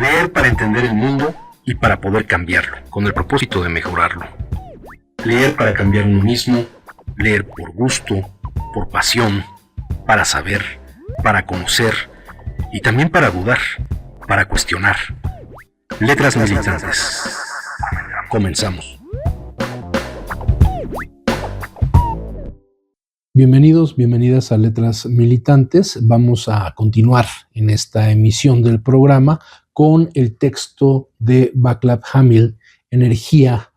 Leer para entender el mundo y para poder cambiarlo, con el propósito de mejorarlo. Leer para cambiar uno mismo, leer por gusto, por pasión, para saber, para conocer y también para dudar, para cuestionar. Letras militantes. Comenzamos. Bienvenidos, bienvenidas a Letras Militantes. Vamos a continuar en esta emisión del programa con el texto de Václav Havel, Energía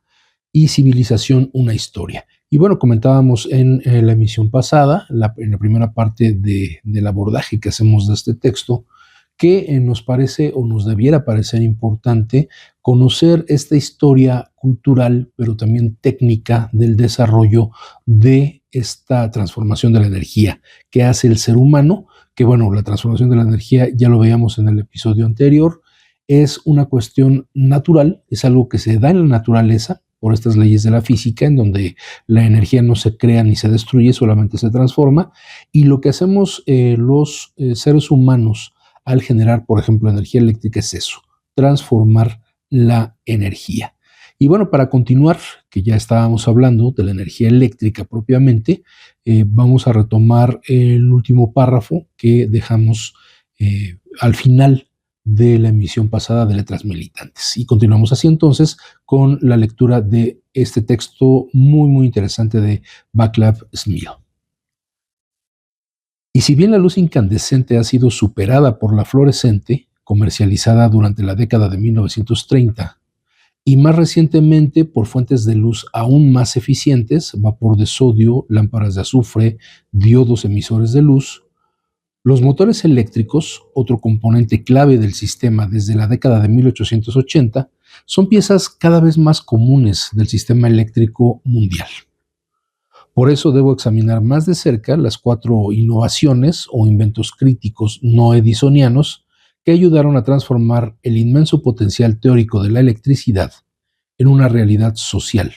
y civilización, una historia. Y bueno, comentábamos en la emisión pasada, en la primera parte del abordaje que hacemos de este texto, que nos parece o nos debiera parecer importante conocer esta historia cultural, pero también técnica del desarrollo de esta transformación de la energía que hace el ser humano, que bueno, la transformación de la energía ya lo veíamos en el episodio anterior, es una cuestión natural, es algo que se da en la naturaleza por estas leyes de la física, en donde la energía no se crea ni se destruye, solamente se transforma, y lo que hacemos los seres humanos al generar, por ejemplo, energía eléctrica es eso, transformar la energía. Y bueno, para continuar, que ya estábamos hablando de la energía eléctrica propiamente, vamos a retomar el último párrafo que dejamos al final de la emisión pasada de Letras Militantes. Y continuamos así entonces con la lectura de este texto muy, muy interesante de Václav Smil. Y si bien la luz incandescente ha sido superada por la fluorescente, comercializada durante la década de 1930, y más recientemente por fuentes de luz aún más eficientes, vapor de sodio, lámparas de azufre, diodos emisores de luz, los motores eléctricos, otro componente clave del sistema desde la década de 1880, son piezas cada vez más comunes del sistema eléctrico mundial. Por eso debo examinar más de cerca las 4 innovaciones o inventos críticos no edisonianos que ayudaron a transformar el inmenso potencial teórico de la electricidad en una realidad social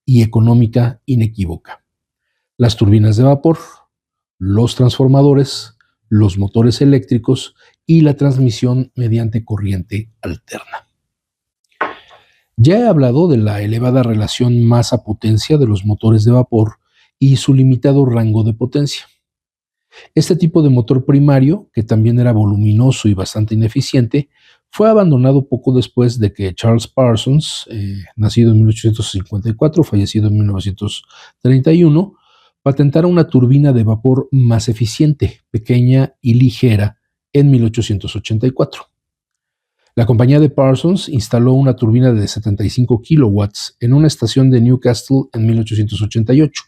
y económica inequívoca. Las turbinas de vapor, los transformadores, los motores eléctricos y la transmisión mediante corriente alterna. Ya he hablado de la elevada relación masa-potencia de los motores de vapor y su limitado rango de potencia. Este tipo de motor primario, que también era voluminoso y bastante ineficiente, fue abandonado poco después de que Charles Parsons, nacido en 1854, fallecido en 1931, patentara una turbina de vapor más eficiente, pequeña y ligera en 1884. La compañía de Parsons instaló una turbina de 75 kilowatts en una estación de Newcastle en 1888.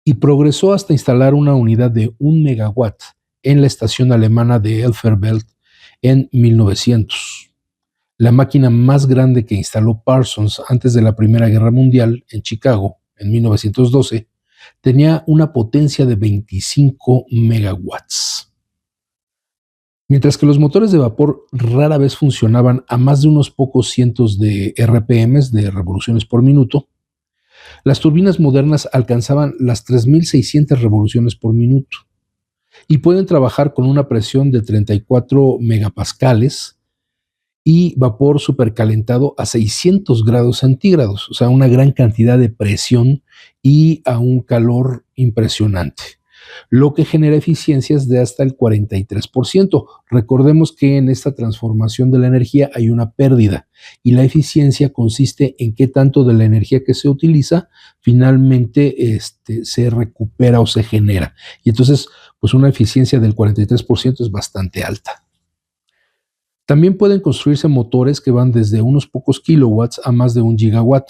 Y progresó hasta instalar una unidad de 1 megawatt en la estación alemana de Elferbelt en 1900. La máquina más grande que instaló Parsons antes de la Primera Guerra Mundial en Chicago en 1912 tenía una potencia de 25 megawatts. Mientras que los motores de vapor rara vez funcionaban a más de unos pocos cientos de RPMs, de revoluciones por minuto, las turbinas modernas alcanzaban las 3.600 revoluciones por minuto y pueden trabajar con una presión de 34 megapascales y vapor supercalentado a 600 grados centígrados, o sea, una gran cantidad de presión y a un calor impresionante, lo que genera eficiencias de hasta el 43%. Recordemos que en esta transformación de la energía hay una pérdida y la eficiencia consiste en qué tanto de la energía que se utiliza finalmente se recupera o se genera. Y entonces, pues una eficiencia del 43% es bastante alta. También pueden construirse motores que van desde unos pocos kilowatts a más de 1 gigawatt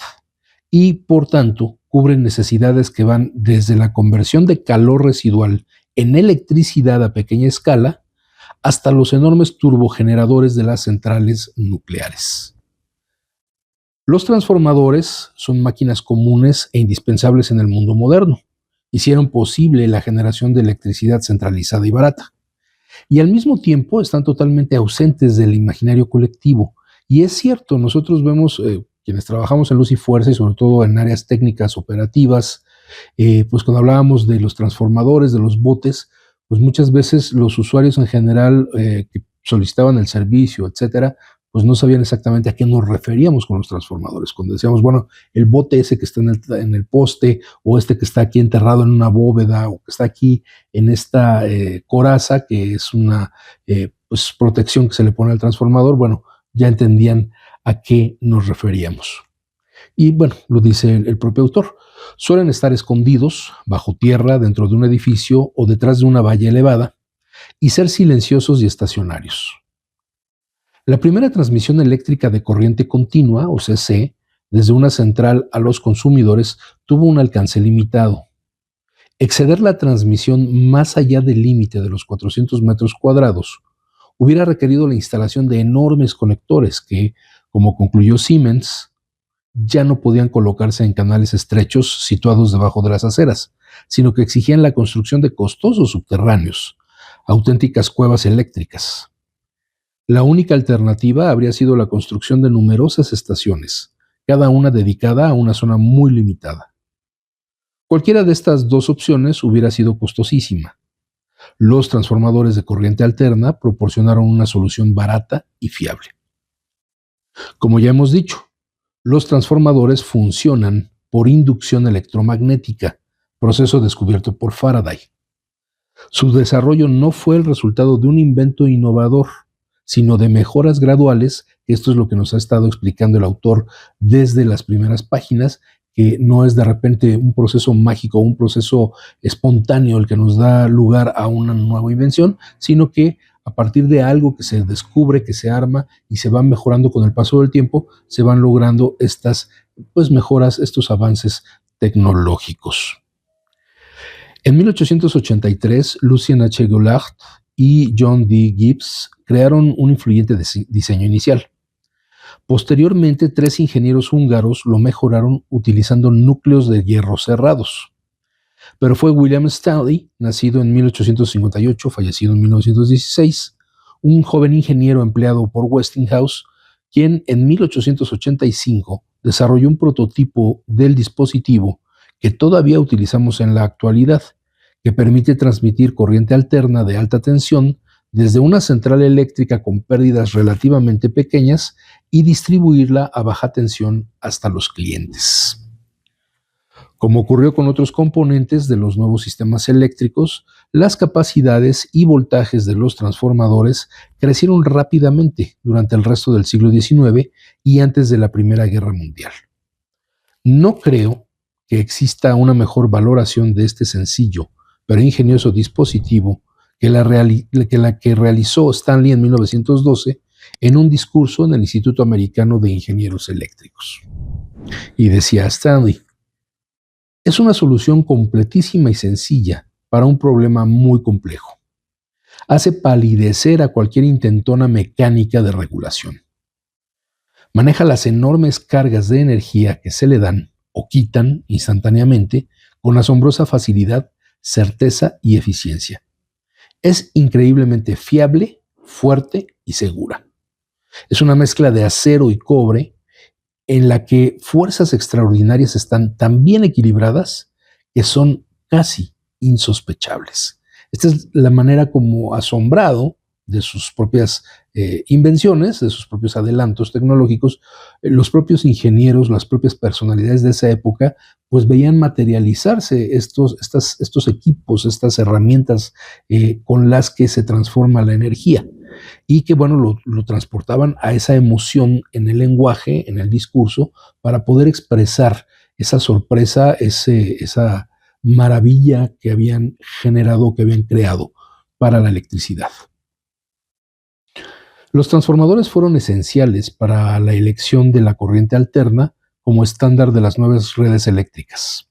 y, por tanto, cubren necesidades que van desde la conversión de calor residual en electricidad a pequeña escala hasta los enormes turbogeneradores de las centrales nucleares. Los transformadores son máquinas comunes e indispensables en el mundo moderno. Hicieron posible la generación de electricidad centralizada y barata. Y al mismo tiempo están totalmente ausentes del imaginario colectivo. Y es cierto, nosotros vemos, quienes trabajamos en luz y fuerza y sobre todo en áreas técnicas operativas, pues cuando hablábamos de los transformadores, de los botes, pues muchas veces los usuarios en general que solicitaban el servicio, etcétera, pues no sabían exactamente a qué nos referíamos con los transformadores. Cuando decíamos, bueno, el bote ese que está en el poste, o este que está aquí enterrado en una bóveda, o que está aquí en esta coraza, que es una pues, protección que se le pone al transformador, bueno, ya entendían a qué nos referíamos. Y bueno, lo dice el propio autor. Suelen estar escondidos bajo tierra, dentro de un edificio o detrás de una valla elevada, y ser silenciosos y estacionarios. La primera transmisión eléctrica de corriente continua, o CC, desde una central a los consumidores tuvo un alcance limitado. Exceder la transmisión más allá del límite de los 400 metros cuadrados hubiera requerido la instalación de enormes conectores que, como concluyó Siemens, ya no podían colocarse en canales estrechos situados debajo de las aceras, sino que exigían la construcción de costosos subterráneos, auténticas cuevas eléctricas. La única alternativa habría sido la construcción de numerosas estaciones, cada una dedicada a una zona muy limitada. Cualquiera de estas dos opciones hubiera sido costosísima. Los transformadores de corriente alterna proporcionaron una solución barata y fiable. Como ya hemos dicho, los transformadores funcionan por inducción electromagnética, proceso descubierto por Faraday. Su desarrollo no fue el resultado de un invento innovador, sino de mejoras graduales. Esto es lo que nos ha estado explicando el autor desde las primeras páginas, que no es de repente un proceso mágico, un proceso espontáneo el que nos da lugar a una nueva invención, sino que a partir de algo que se descubre, que se arma y se va mejorando con el paso del tiempo, se van logrando estas mejoras, estos avances tecnológicos. En 1883, Lucien H. Goulart y John D. Gibbs crearon un influyente diseño inicial. Posteriormente, 3 ingenieros húngaros lo mejoraron utilizando núcleos de hierro cerrados. Pero fue William Stanley, nacido en 1858, fallecido en 1916, un joven ingeniero empleado por Westinghouse, quien en 1885 desarrolló un prototipo del dispositivo que todavía utilizamos en la actualidad, que permite transmitir corriente alterna de alta tensión desde una central eléctrica con pérdidas relativamente pequeñas y distribuirla a baja tensión hasta los clientes. Como ocurrió con otros componentes de los nuevos sistemas eléctricos, las capacidades y voltajes de los transformadores crecieron rápidamente durante el resto del siglo XIX y antes de la Primera Guerra Mundial. No creo que exista una mejor valoración de este sencillo pero ingenioso dispositivo que la que realizó Stanley en 1912 en un discurso en el Instituto Americano de Ingenieros Eléctricos. Y decía Stanley: es una solución completísima y sencilla para un problema muy complejo. Hace palidecer a cualquier intentona mecánica de regulación. Maneja las enormes cargas de energía que se le dan o quitan instantáneamente con asombrosa facilidad, certeza y eficiencia. Es increíblemente fiable, fuerte y segura. Es una mezcla de acero y cobre en la que fuerzas extraordinarias están tan bien equilibradas que son casi insospechables. Esta es la manera como, asombrado de sus propias invenciones, de sus propios adelantos tecnológicos, los propios ingenieros, las propias personalidades de esa época, pues veían materializarse estos equipos, estas herramientas con las que se transforma la energía, y que, bueno, lo transportaban a esa emoción en el lenguaje, en el discurso, para poder expresar esa sorpresa, esa maravilla que habían generado, que habían creado para la electricidad. Los transformadores fueron esenciales para la elección de la corriente alterna como estándar de las nuevas redes eléctricas.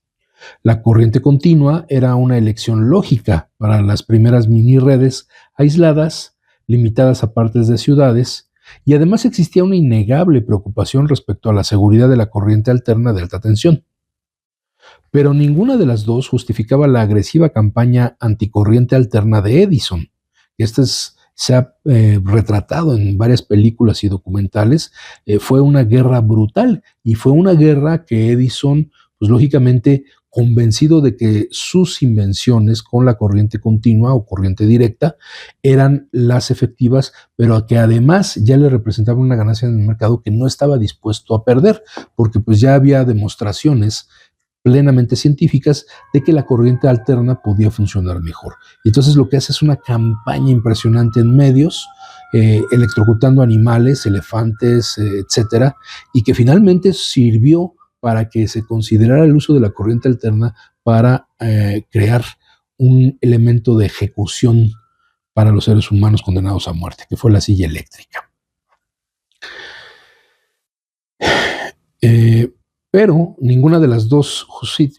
La corriente continua era una elección lógica para las primeras mini redes aisladas, limitadas a partes de ciudades, y además existía una innegable preocupación respecto a la seguridad de la corriente alterna de alta tensión. Pero ninguna de las dos justificaba la agresiva campaña anticorriente alterna de Edison. Se ha retratado en varias películas y documentales. Fue una guerra brutal, y fue una guerra que Edison, pues lógicamente, convencido de que sus invenciones con la corriente continua o corriente directa eran las efectivas, pero que además ya le representaban una ganancia en el mercado que no estaba dispuesto a perder, porque pues ya había demostraciones plenamente científicas de que la corriente alterna podía funcionar mejor. Y entonces lo que hace es una campaña impresionante en medios, electrocutando animales, elefantes, etcétera, y que finalmente sirvió para que se considerara el uso de la corriente alterna para crear un elemento de ejecución para los seres humanos condenados a muerte, que fue la silla eléctrica. Pero ninguna de las dos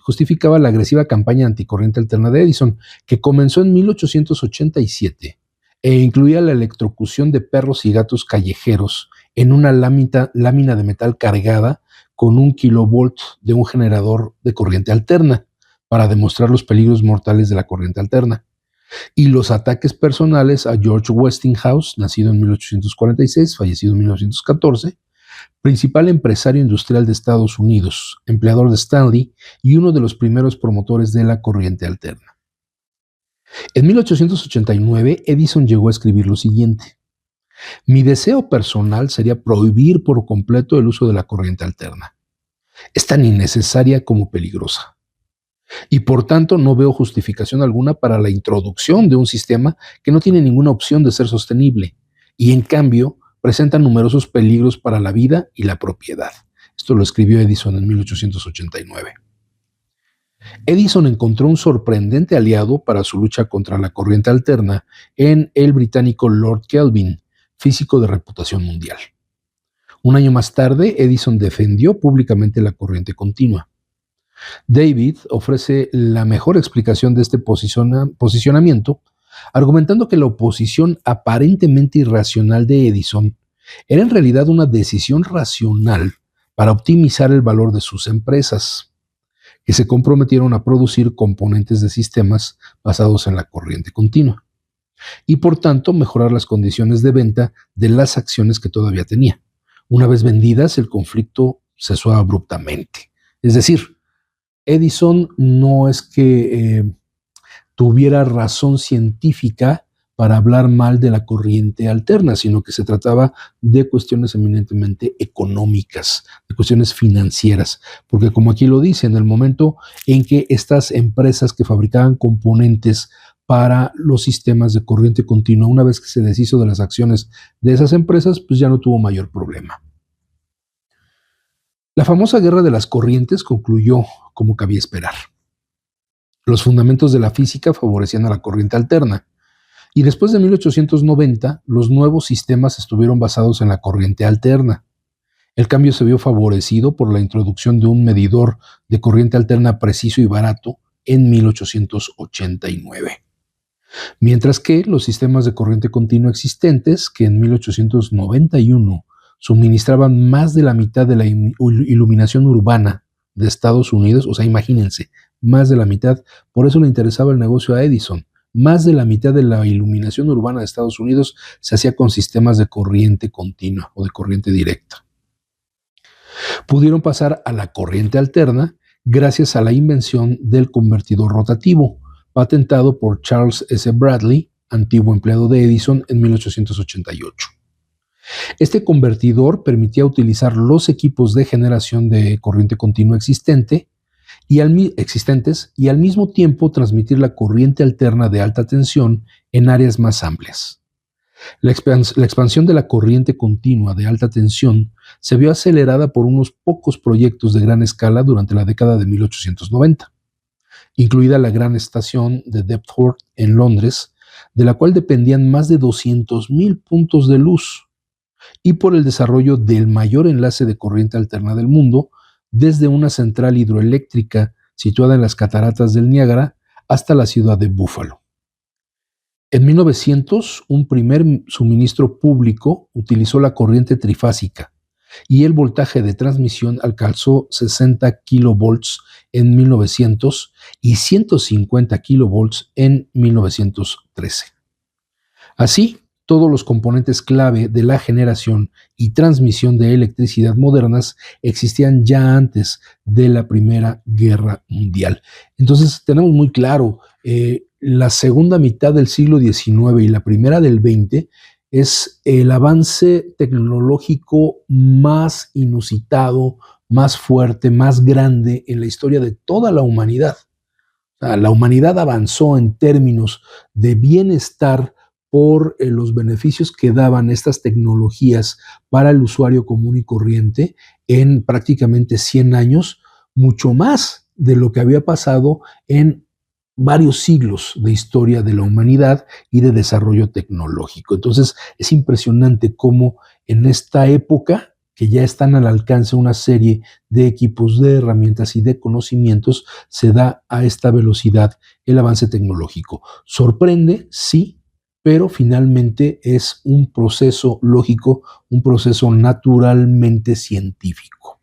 justificaba la agresiva campaña anticorriente alterna de Edison, que comenzó en 1887 e incluía la electrocución de perros y gatos callejeros en una lámina de metal cargada con 1 kilovolt de un generador de corriente alterna para demostrar los peligros mortales de la corriente alterna. Y los ataques personales a George Westinghouse, nacido en 1846, fallecido en 1914, principal empresario industrial de Estados Unidos, empleador de Stanley y uno de los primeros promotores de la corriente alterna. En 1889, Edison llegó a escribir lo siguiente: mi deseo personal sería prohibir por completo el uso de la corriente alterna. Es tan innecesaria como peligrosa. Y por tanto no veo justificación alguna para la introducción de un sistema que no tiene ninguna opción de ser sostenible y en cambio presenta numerosos peligros para la vida y la propiedad. Esto lo escribió Edison en 1889. Edison encontró un sorprendente aliado para su lucha contra la corriente alterna en el británico Lord Kelvin, físico de reputación mundial. Un año más tarde, Edison defendió públicamente la corriente continua. David ofrece la mejor explicación de este posicionamiento, argumentando que la oposición aparentemente irracional de Edison era en realidad una decisión racional para optimizar el valor de sus empresas, que se comprometieron a producir componentes de sistemas basados en la corriente continua, y por tanto mejorar las condiciones de venta de las acciones que todavía tenía. Una vez vendidas, el conflicto cesó abruptamente. Es decir, Edison no es que tuviera razón científica para hablar mal de la corriente alterna, sino que se trataba de cuestiones eminentemente económicas, de cuestiones financieras, porque como aquí lo dice, en el momento en que estas empresas que fabricaban componentes para los sistemas de corriente continua, una vez que se deshizo de las acciones de esas empresas, pues ya no tuvo mayor problema. La famosa guerra de las corrientes concluyó como cabía esperar. Los fundamentos de la física favorecían a la corriente alterna, y después de 1890, los nuevos sistemas estuvieron basados en la corriente alterna. El cambio se vio favorecido por la introducción de un medidor de corriente alterna preciso y barato en 1889. Mientras que los sistemas de corriente continua existentes, que en 1891 suministraban más de la mitad de la iluminación urbana de Estados Unidos, o sea, imagínense, más de la mitad, por eso le interesaba el negocio a Edison. Más de la mitad de la iluminación urbana de Estados Unidos se hacía con sistemas de corriente continua o de corriente directa. Pudieron pasar a la corriente alterna gracias a la invención del convertidor rotativo, patentado por Charles S. Bradley, antiguo empleado de Edison, en 1888. Este convertidor permitía utilizar los equipos de generación de corriente continua existentes y al mismo tiempo transmitir la corriente alterna de alta tensión en áreas más amplias. La expansión de la corriente continua de alta tensión se vio acelerada por unos pocos proyectos de gran escala durante la década de 1890, incluida la gran estación de Deptford en Londres, de la cual dependían más de 200,000 puntos de luz, y por el desarrollo del mayor enlace de corriente alterna del mundo, desde una central hidroeléctrica situada en las cataratas del Niágara hasta la ciudad de Buffalo. En 1900, un primer suministro público utilizó la corriente trifásica y el voltaje de transmisión alcanzó 60 kilovolts en 1900 y 150 kilovolts en 1913. Así, todos los componentes clave de la generación y transmisión de electricidad modernas existían ya antes de la Primera Guerra Mundial. Entonces tenemos muy claro, la segunda mitad del siglo XIX y la primera del XX es el avance tecnológico más inusitado, más fuerte, más grande en la historia de toda la humanidad. La humanidad avanzó en términos de bienestar por los beneficios que daban estas tecnologías para el usuario común y corriente en prácticamente 100 años, mucho más de lo que había pasado en varios siglos de historia de la humanidad y de desarrollo tecnológico. Entonces, es impresionante cómo en esta época, que ya están al alcance una serie de equipos, de herramientas y de conocimientos, se da a esta velocidad el avance tecnológico. Sorprende, sí, pero finalmente es un proceso lógico, un proceso naturalmente científico.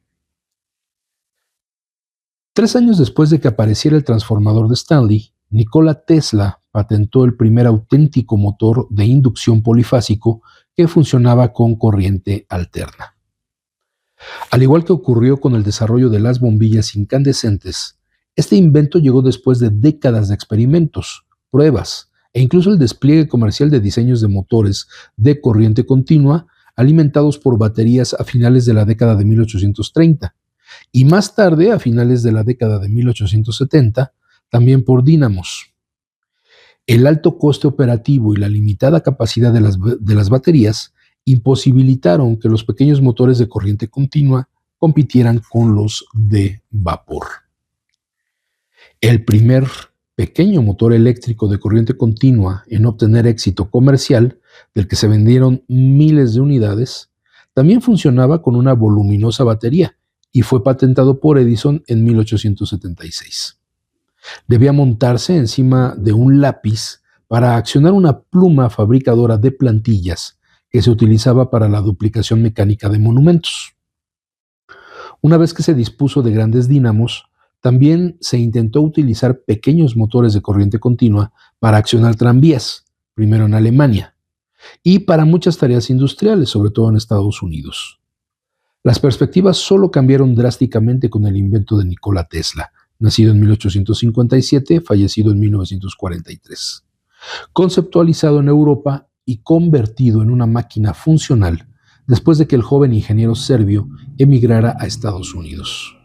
3 años después de que apareciera el transformador de Stanley, Nikola Tesla patentó el primer auténtico motor de inducción polifásico que funcionaba con corriente alterna. Al igual que ocurrió con el desarrollo de las bombillas incandescentes, este invento llegó después de décadas de experimentos, pruebas e incluso el despliegue comercial de diseños de motores de corriente continua alimentados por baterías a finales de la década de 1830 y más tarde, a finales de la década de 1870, también por dínamos. El alto coste operativo y la limitada capacidad de las baterías imposibilitaron que los pequeños motores de corriente continua compitieran con los de vapor. El primer pequeño motor eléctrico de corriente continua en obtener éxito comercial, del que se vendieron miles de unidades, también funcionaba con una voluminosa batería y fue patentado por Edison en 1876. Debía montarse encima de un lápiz para accionar una pluma fabricadora de plantillas que se utilizaba para la duplicación mecánica de monumentos. Una vez que se dispuso de grandes dínamos, también se intentó utilizar pequeños motores de corriente continua para accionar tranvías, primero en Alemania, y para muchas tareas industriales, sobre todo en Estados Unidos. Las perspectivas solo cambiaron drásticamente con el invento de Nikola Tesla, nacido en 1857, fallecido en 1943. Conceptualizado en Europa y convertido en una máquina funcional después de que el joven ingeniero serbio emigrara a Estados Unidos.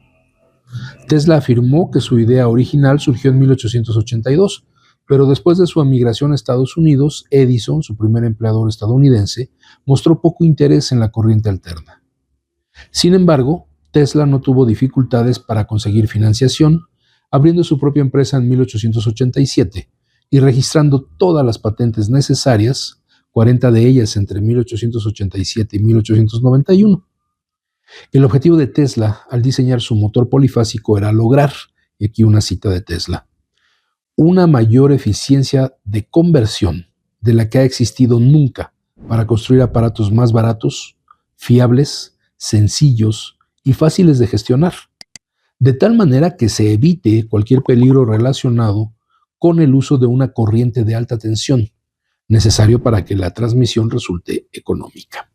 Tesla afirmó que su idea original surgió en 1882, pero después de su emigración a Estados Unidos, Edison, su primer empleador estadounidense, mostró poco interés en la corriente alterna. Sin embargo, Tesla no tuvo dificultades para conseguir financiación, abriendo su propia empresa en 1887 y registrando todas las patentes necesarias, 40 de ellas entre 1887 y 1891. El objetivo de Tesla al diseñar su motor polifásico era lograr, y aquí una cita de Tesla, una mayor eficiencia de conversión de la que ha existido nunca para construir aparatos más baratos, fiables, sencillos y fáciles de gestionar, de tal manera que se evite cualquier peligro relacionado con el uso de una corriente de alta tensión, necesario para que la transmisión resulte económica.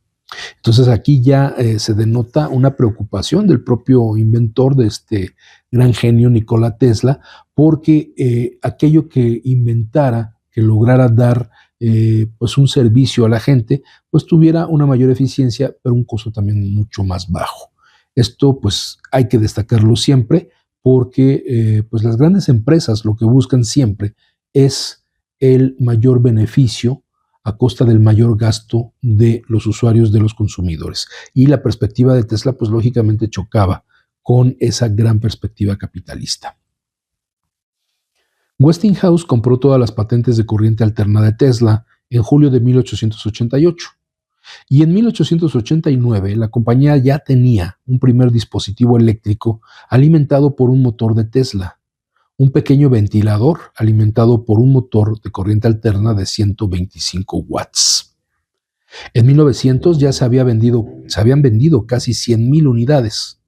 Entonces aquí ya se denota una preocupación del propio inventor de este gran genio Nikola Tesla, porque aquello que inventara, que lograra dar pues un servicio a la gente, pues tuviera una mayor eficiencia, pero un costo también mucho más bajo. Esto pues hay que destacarlo siempre, porque pues las grandes empresas lo que buscan siempre es el mayor beneficio a costa del mayor gasto de los usuarios, de los consumidores. Y la perspectiva de Tesla, pues lógicamente chocaba con esa gran perspectiva capitalista. Westinghouse compró todas las patentes de corriente alterna de Tesla en julio de 1888. Y en 1889 la compañía ya tenía un primer dispositivo eléctrico alimentado por un motor de Tesla, un pequeño ventilador alimentado por un motor de corriente alterna de 125 watts. En 1900 ya se habían vendido casi 100,000 unidades.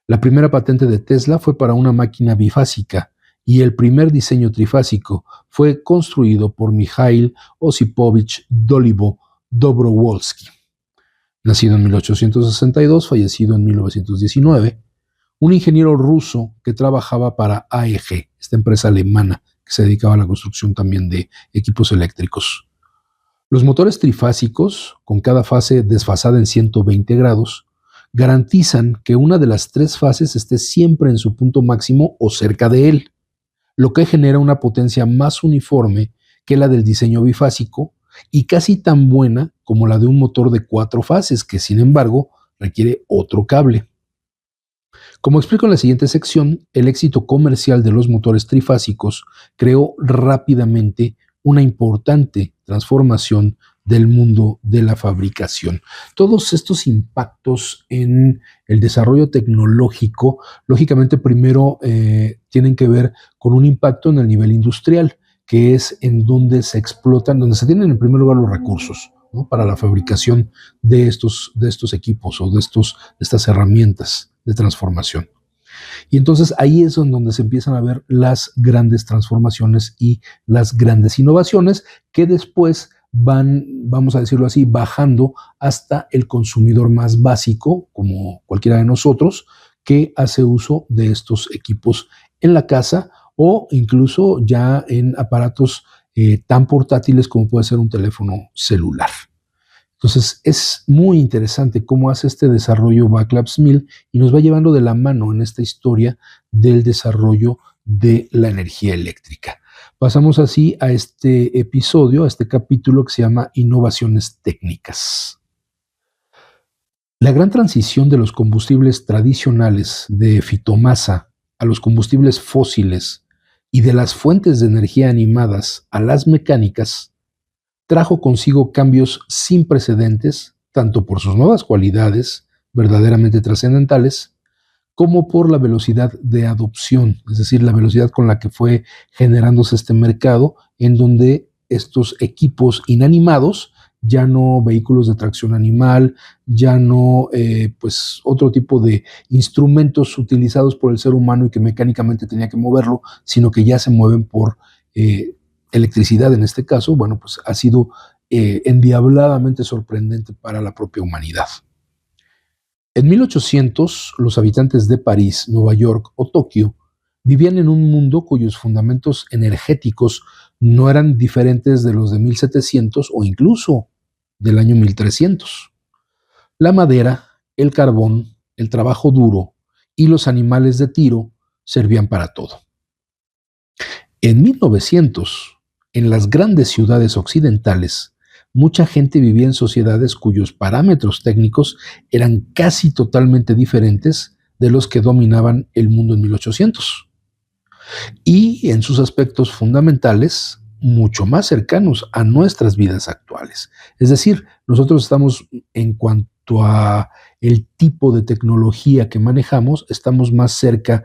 La primera patente de Tesla fue para una máquina bifásica y el primer diseño trifásico fue construido por Mikhail Osipovich Dolibo Dobrowolski. Nacido en 1862, fallecido en 1919, un ingeniero ruso que trabajaba para AEG, esta empresa alemana que se dedicaba a la construcción también de equipos eléctricos. Los motores trifásicos, con cada fase desfasada en 120 grados, garantizan que una de las tres fases esté siempre en su punto máximo o cerca de él, lo que genera una potencia más uniforme que la del diseño bifásico y casi tan buena como la de un motor de 4 fases, que sin embargo requiere otro cable. Como explico en la siguiente sección, el éxito comercial de los motores trifásicos creó rápidamente una importante transformación del mundo de la fabricación. Todos estos impactos en el desarrollo tecnológico, lógicamente primero tienen que ver con un impacto en el nivel industrial, que es en donde se explotan, donde se tienen en primer lugar los recursos, ¿no?, para la fabricación de estos equipos o de estas herramientas de transformación. Y entonces ahí es donde se empiezan a ver las grandes transformaciones y las grandes innovaciones que después van, vamos a decirlo así, bajando hasta el consumidor más básico, como cualquiera de nosotros, que hace uso de estos equipos en la casa o incluso ya en aparatos tan portátiles como puede ser un teléfono celular. Entonces es muy interesante cómo hace este desarrollo Václav Smil y nos va llevando de la mano en esta historia del desarrollo de la energía eléctrica. Pasamos así a este episodio, a este capítulo que se llama Innovaciones técnicas. La gran transición de los combustibles tradicionales de fitomasa a los combustibles fósiles y de las fuentes de energía animadas a las mecánicas trajo consigo cambios sin precedentes, tanto por sus nuevas cualidades, verdaderamente trascendentales, como por la velocidad de adopción, es decir, la velocidad con la que fue generándose este mercado, en donde estos equipos inanimados, ya no vehículos de tracción animal, ya no pues otro tipo de instrumentos utilizados por el ser humano y que mecánicamente tenía que moverlo, sino que ya se mueven por electricidad en este caso, bueno, pues ha sido endiabladamente sorprendente para la propia humanidad. En 1800, los habitantes de París, Nueva York o Tokio vivían en un mundo cuyos fundamentos energéticos no eran diferentes de los de 1700 o incluso del año 1300. La madera, el carbón, el trabajo duro y los animales de tiro servían para todo. En 1900, en las grandes ciudades occidentales, mucha gente vivía en sociedades cuyos parámetros técnicos eran casi totalmente diferentes de los que dominaban el mundo en 1800. Y en sus aspectos fundamentales, mucho más cercanos a nuestras vidas actuales. Es decir, nosotros estamos, en cuanto a el tipo de tecnología que manejamos, estamos más cerca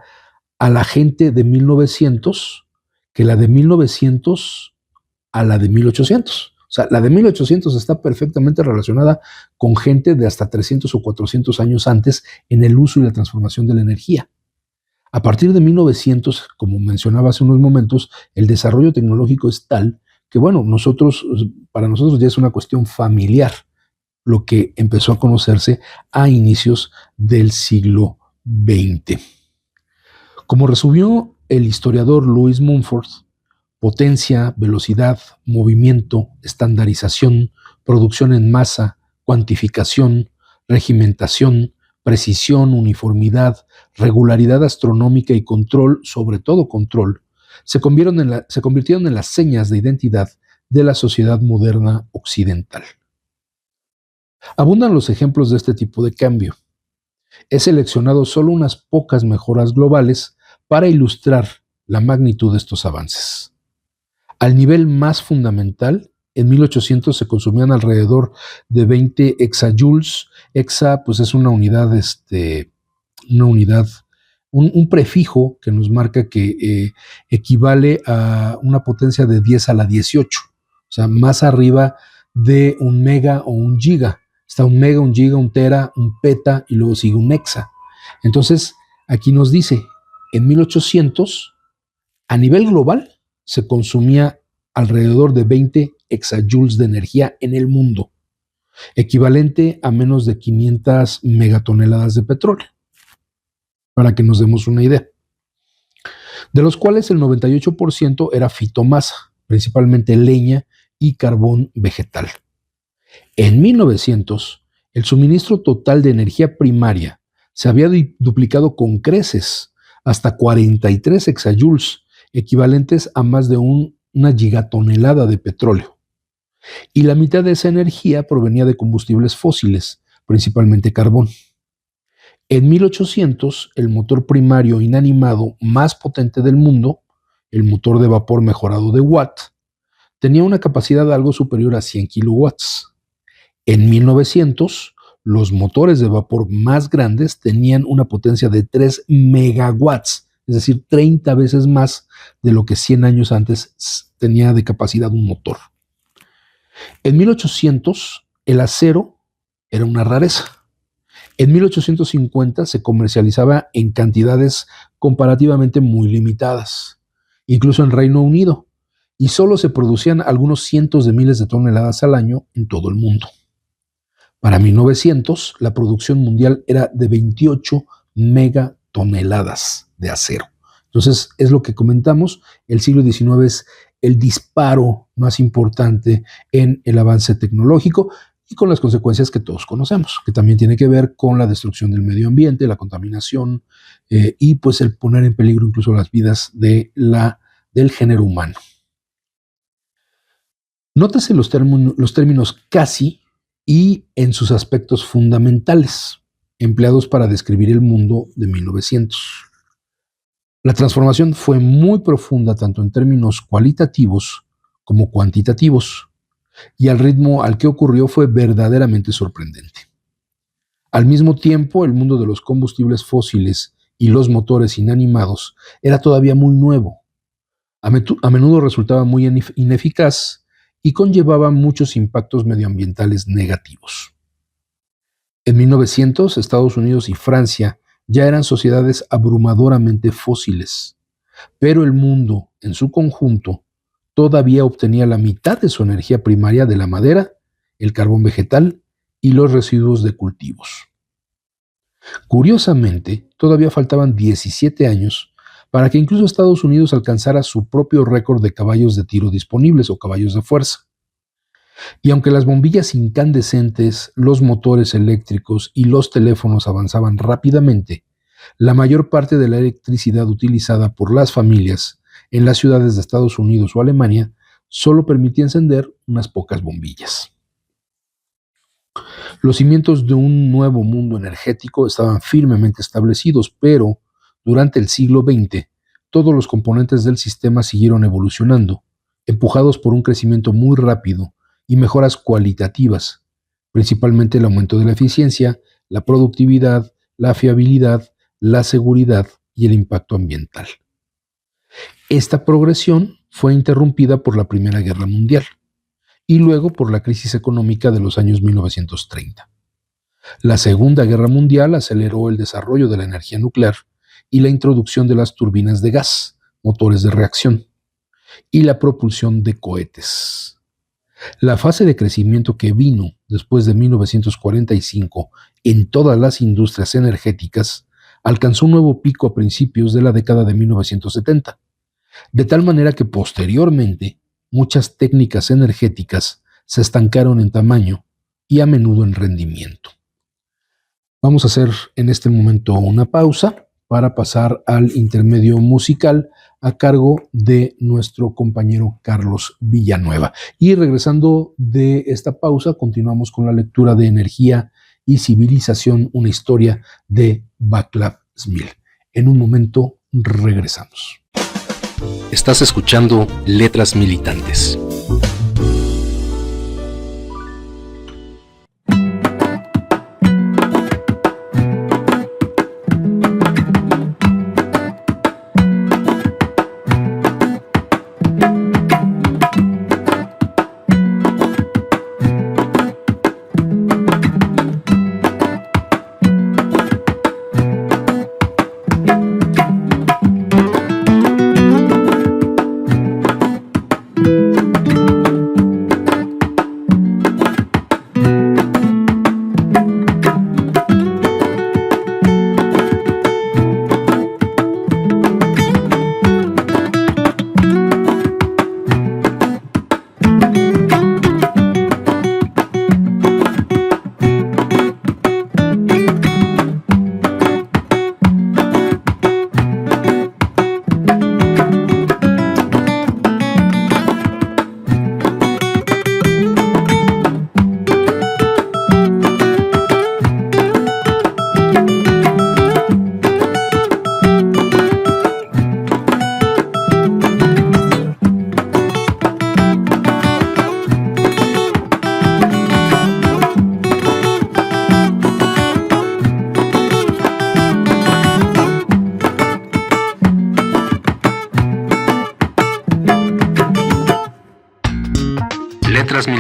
a la gente de 1900 que la de 1900 a la de 1800. O sea, la de 1800 está perfectamente relacionada con gente de hasta 300 o 400 años antes en el uso y la transformación de la energía. A partir de 1900, como mencionaba hace unos momentos, el desarrollo tecnológico es tal que, bueno, para nosotros ya es una cuestión familiar lo que empezó a conocerse a inicios del siglo XX. Como resumió el historiador Louis Mumford, potencia, velocidad, movimiento, estandarización, producción en masa, cuantificación, regimentación, precisión, uniformidad, regularidad astronómica y control, sobre todo control, se convirtieron en las señas de identidad de la sociedad moderna occidental. Abundan los ejemplos de este tipo de cambio. He seleccionado solo unas pocas mejoras globales para ilustrar la magnitud de estos avances. Al nivel más fundamental, en 1800 se consumían alrededor de 20 exajoules. Exa, pues es una unidad, un prefijo que nos marca que equivale a una potencia de 10 a la 18. O sea, más arriba de un mega o un giga. Está un mega, un giga, un tera, un peta y luego sigue un hexa. Entonces, aquí nos dice, en 1800, a nivel global, se consumía alrededor de 20 exajoules de energía en el mundo. equivalente a menos de 500 megatoneladas de petróleo, para que nos demos una idea, de los cuales el 98% era fitomasa, principalmente leña y carbón vegetal. En 1900, el suministro total de energía primaria se había duplicado con creces hasta 43 exajoules, equivalentes a más de una gigatonelada de petróleo. Y la mitad de esa energía provenía de combustibles fósiles, principalmente carbón. En 1800, el motor primario inanimado más potente del mundo, el motor de vapor mejorado de Watt, tenía una capacidad algo superior a 100 kilowatts. En 1900, los motores de vapor más grandes tenían una potencia de 3 megawatts, es decir, 30 veces más de lo que 100 años antes tenía de capacidad un motor. En 1800, el acero era una rareza. En 1850 se comercializaba en cantidades comparativamente muy limitadas, incluso en Reino Unido, y solo se producían algunos cientos de miles de toneladas al año en todo el mundo. Para 1900, la producción mundial era de 28 megatoneladas de acero. Entonces, es lo que comentamos, el siglo XIX es el disparo más importante en el avance tecnológico y con las consecuencias que todos conocemos, que también tiene que ver con la destrucción del medio ambiente, la contaminación y pues el poner en peligro incluso las vidas del género humano. Nótese los términos casi y en sus aspectos fundamentales, empleados para describir el mundo de 1900. La transformación fue muy profunda tanto en términos cualitativos como cuantitativos, y el ritmo al que ocurrió fue verdaderamente sorprendente. Al mismo tiempo, el mundo de los combustibles fósiles y los motores inanimados era todavía muy nuevo. A menudo resultaba muy ineficaz y conllevaba muchos impactos medioambientales negativos. En 1900, Estados Unidos y Francia ya eran sociedades abrumadoramente fósiles, pero el mundo, en su conjunto, todavía obtenía la mitad de su energía primaria de la madera, el carbón vegetal y los residuos de cultivos. Curiosamente, todavía faltaban 17 años para que incluso Estados Unidos alcanzara su propio récord de caballos de tiro disponibles o caballos de fuerza. Y aunque las bombillas incandescentes, los motores eléctricos y los teléfonos avanzaban rápidamente, la mayor parte de la electricidad utilizada por las familias en las ciudades de Estados Unidos o Alemania solo permitía encender unas pocas bombillas. Los cimientos de un nuevo mundo energético estaban firmemente establecidos, pero durante el siglo XX todos los componentes del sistema siguieron evolucionando, empujados por un crecimiento muy rápido y mejoras cualitativas, principalmente el aumento de la eficiencia, la productividad, la fiabilidad, la seguridad y el impacto ambiental. Esta progresión fue interrumpida por la Primera Guerra Mundial y luego por la crisis económica de los años 1930. La Segunda Guerra Mundial aceleró el desarrollo de la energía nuclear y la introducción de las turbinas de gas, motores de reacción, y la propulsión de cohetes. La fase de crecimiento que vino después de 1945 en todas las industrias energéticas alcanzó un nuevo pico a principios de la década de 1970, de tal manera que posteriormente muchas técnicas energéticas se estancaron en tamaño y a menudo en rendimiento. Vamos a hacer en este momento una pausa para pasar al intermedio musical a cargo de nuestro compañero Carlos Villanueva. Y regresando de esta pausa, continuamos con la lectura de Energía y Civilización, una historia de Václav Smil. En un momento regresamos. Estás escuchando Letras Militantes.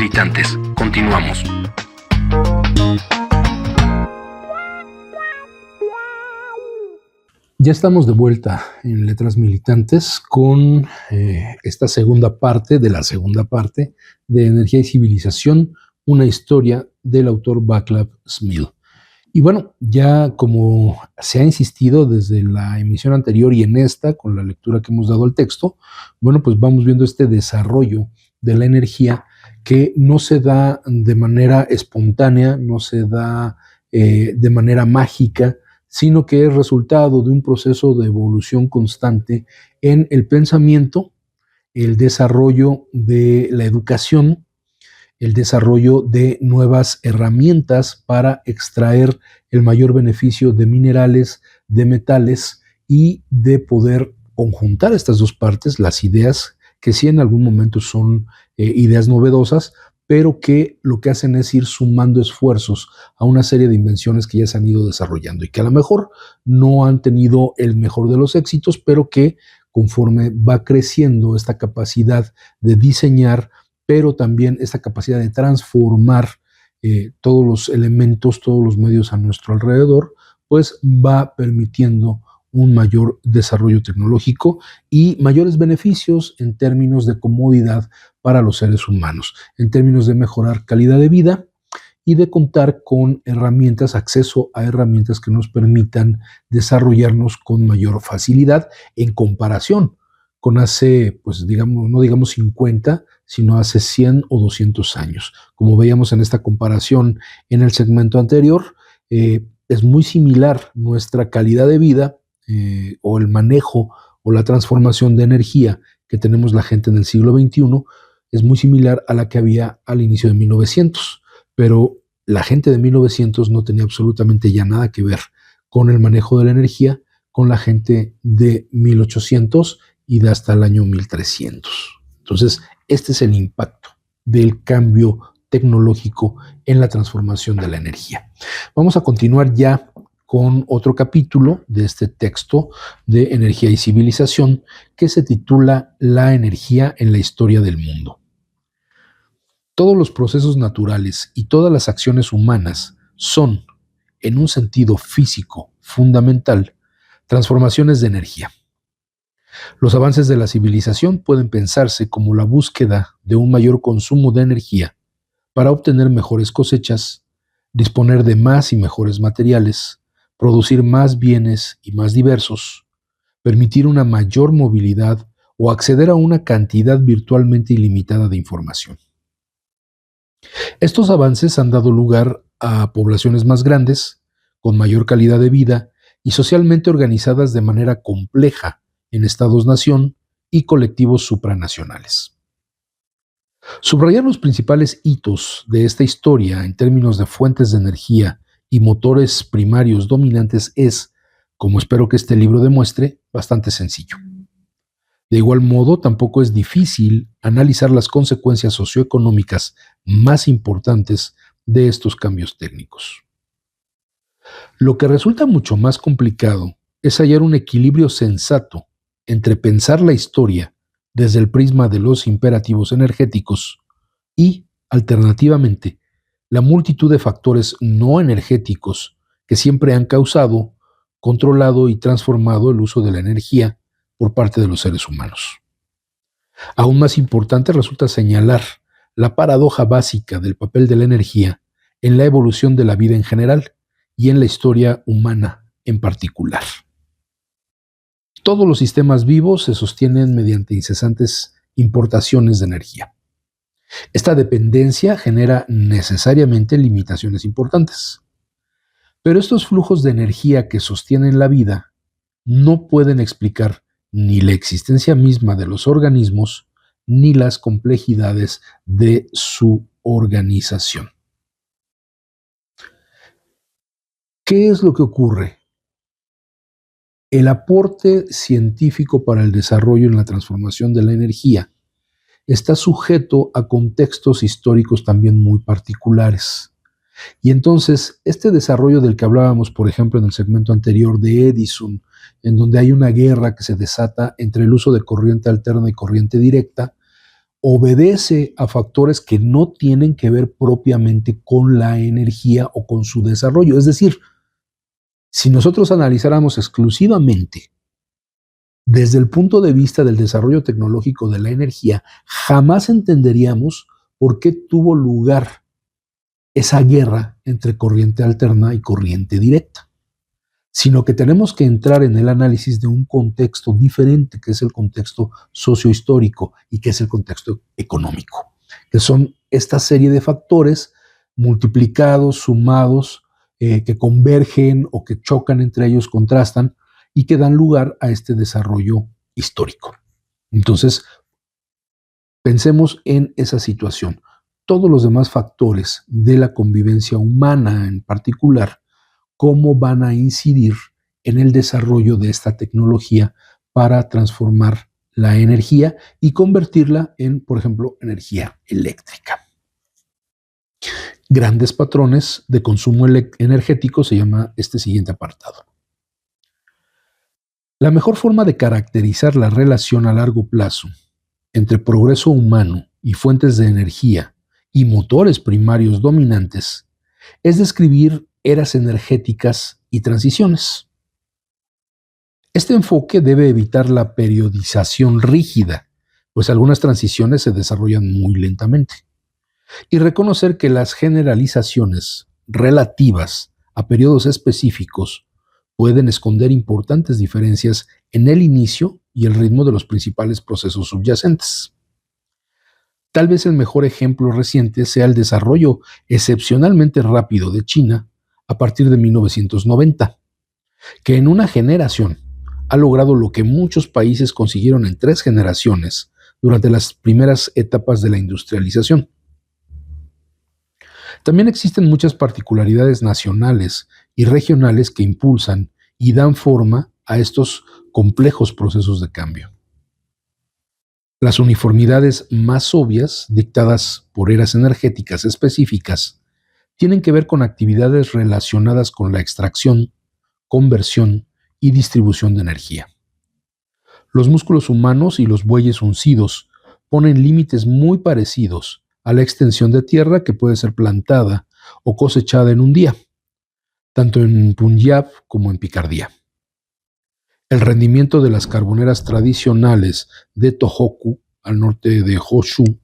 Militantes. Continuamos. Ya estamos de vuelta en Letras Militantes con esta segunda parte de Energía y Civilización, una historia del autor Václav Smil. Y bueno, ya como se ha insistido desde la emisión anterior y en esta, con la lectura que hemos dado al texto, bueno, pues vamos viendo este desarrollo de la energía que no se da de manera espontánea, no se da de manera mágica, sino que es resultado de un proceso de evolución constante en el pensamiento, el desarrollo de la educación, el desarrollo de nuevas herramientas para extraer el mayor beneficio de minerales, de metales y de poder conjuntar estas dos partes, las ideas, que sí en algún momento son ideas novedosas, pero que lo que hacen es ir sumando esfuerzos a una serie de invenciones que ya se han ido desarrollando y que a lo mejor no han tenido el mejor de los éxitos, pero que conforme va creciendo esta capacidad de diseñar, pero también esta capacidad de transformar todos los elementos, todos los medios a nuestro alrededor, pues va permitiendo un mayor desarrollo tecnológico y mayores beneficios en términos de comodidad para los seres humanos, en términos de mejorar calidad de vida y de contar con herramientas, acceso a herramientas que nos permitan desarrollarnos con mayor facilidad en comparación con hace, pues digamos, no digamos 50, sino hace 100 o 200 años. Como veíamos en esta comparación en el segmento anterior, es muy similar nuestra calidad de vida o el manejo o la transformación de energía que tenemos la gente en el siglo XXI, es muy similar a la que había al inicio de 1900, pero la gente de 1900 no tenía absolutamente ya nada que ver con el manejo de la energía con la gente de 1800 y de hasta el año 1300. Entonces, este es el impacto del cambio tecnológico en la transformación de la energía. Vamos a continuar ya con otro capítulo de este texto de Energía y Civilización que se titula La energía en la historia del mundo. Todos los procesos naturales y todas las acciones humanas son, en un sentido físico fundamental, transformaciones de energía. Los avances de la civilización pueden pensarse como la búsqueda de un mayor consumo de energía para obtener mejores cosechas, disponer de más y mejores materiales, producir más bienes y más diversos, permitir una mayor movilidad o acceder a una cantidad virtualmente ilimitada de información. Estos avances han dado lugar a poblaciones más grandes, con mayor calidad de vida y socialmente organizadas de manera compleja en estados-nación y colectivos supranacionales. Subrayar los principales hitos de esta historia en términos de fuentes de energía y motores primarios dominantes es, como espero que este libro demuestre, bastante sencillo. De igual modo, tampoco es difícil analizar las consecuencias socioeconómicas más importantes de estos cambios técnicos. Lo que resulta mucho más complicado es hallar un equilibrio sensato entre pensar la historia desde el prisma de los imperativos energéticos y, alternativamente, la multitud de factores no energéticos que siempre han causado, controlado y transformado el uso de la energía por parte de los seres humanos. Aún más importante resulta señalar la paradoja básica del papel de la energía en la evolución de la vida en general y en la historia humana en particular. Todos los sistemas vivos se sostienen mediante incesantes importaciones de energía. Esta dependencia genera necesariamente limitaciones importantes. Pero estos flujos de energía que sostienen la vida no pueden explicar ni la existencia misma de los organismos ni las complejidades de su organización. ¿Qué es lo que ocurre? El aporte científico para el desarrollo en la transformación de la energía está sujeto a contextos históricos también muy particulares. Y entonces, este desarrollo del que hablábamos, por ejemplo, en el segmento anterior de Edison, en donde hay una guerra que se desata entre el uso de corriente alterna y corriente directa, obedece a factores que no tienen que ver propiamente con la energía o con su desarrollo. Es decir, si nosotros analizáramos exclusivamente desde el punto de vista del desarrollo tecnológico de la energía, jamás entenderíamos por qué tuvo lugar esa guerra entre corriente alterna y corriente directa, sino que tenemos que entrar en el análisis de un contexto diferente, que es el contexto sociohistórico y que es el contexto económico, que son esta serie de factores multiplicados, sumados, que convergen o que chocan entre ellos, contrastan y que dan lugar a este desarrollo histórico. Entonces, pensemos en esa situación. Todos los demás factores de la convivencia humana en particular, cómo van a incidir en el desarrollo de esta tecnología para transformar la energía y convertirla en, por ejemplo, energía eléctrica. Grandes patrones de consumo energético se llama este siguiente apartado. La mejor forma de caracterizar la relación a largo plazo entre progreso humano y fuentes de energía y motores primarios dominantes es describir eras energéticas y transiciones. Este enfoque debe evitar la periodización rígida, pues algunas transiciones se desarrollan muy lentamente, y reconocer que las generalizaciones relativas a periodos específicos pueden esconder importantes diferencias en el inicio y el ritmo de los principales procesos subyacentes. Tal vez el mejor ejemplo reciente sea el desarrollo excepcionalmente rápido de China a partir de 1990, que en una generación ha logrado lo que muchos países consiguieron en 3 generaciones durante las primeras etapas de la industrialización. También existen muchas particularidades nacionales y regionales que impulsan y dan forma a estos complejos procesos de cambio. Las uniformidades más obvias, dictadas por eras energéticas específicas, tienen que ver con actividades relacionadas con la extracción, conversión y distribución de energía. Los músculos humanos y los bueyes uncidos ponen límites muy parecidos a la extensión de tierra que puede ser plantada o cosechada en un día, tanto en Punjab como en Picardía. El rendimiento de las carboneras tradicionales de Tohoku, al norte de Honshu,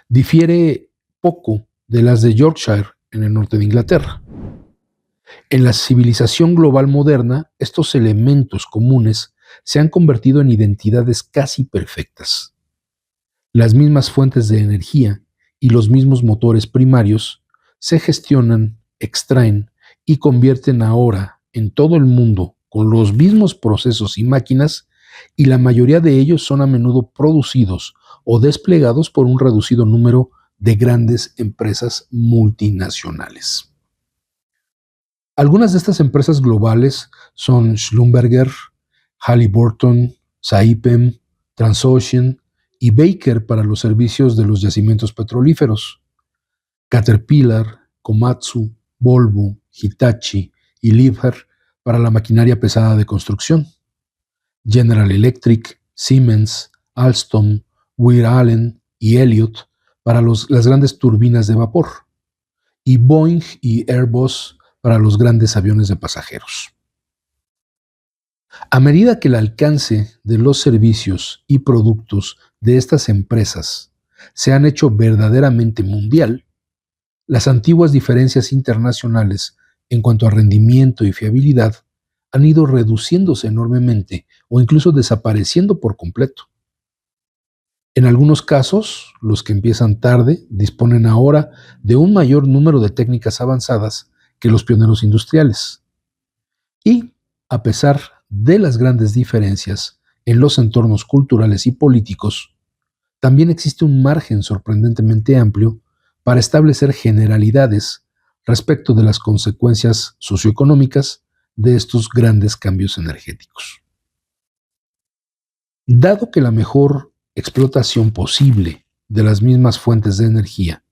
difiere poco de las de Yorkshire, en el norte de Inglaterra. En la civilización global moderna, estos elementos comunes se han convertido en identidades casi perfectas. Las mismas fuentes de energía y los mismos motores primarios se gestionan, extraen y convierten ahora en todo el mundo con los mismos procesos y máquinas, y la mayoría de ellos son a menudo producidos o desplegados por un reducido número de grandes empresas multinacionales. Algunas de estas empresas globales son Schlumberger, Halliburton, Saipem, Transocean y Baker para los servicios de los yacimientos petrolíferos, Caterpillar, Komatsu, Volvo, Hitachi y Liebherr para la maquinaria pesada de construcción, General Electric, Siemens, Alstom, Weir Allen y Elliott para las grandes turbinas de vapor, y Boeing y Airbus para los grandes aviones de pasajeros. A medida que el alcance de los servicios y productos de estas empresas se han hecho verdaderamente mundial, las antiguas diferencias internacionales en cuanto a rendimiento y fiabilidad han ido reduciéndose enormemente o incluso desapareciendo por completo. En algunos casos, los que empiezan tarde disponen ahora de un mayor número de técnicas avanzadas que los pioneros industriales. Y, a pesar de las grandes diferencias en los entornos culturales y políticos, también existe un margen sorprendentemente amplio para establecer generalidades respecto de las consecuencias socioeconómicas de estos grandes cambios energéticos. Dado que la mejor explotación posible de las mismas fuentes de energía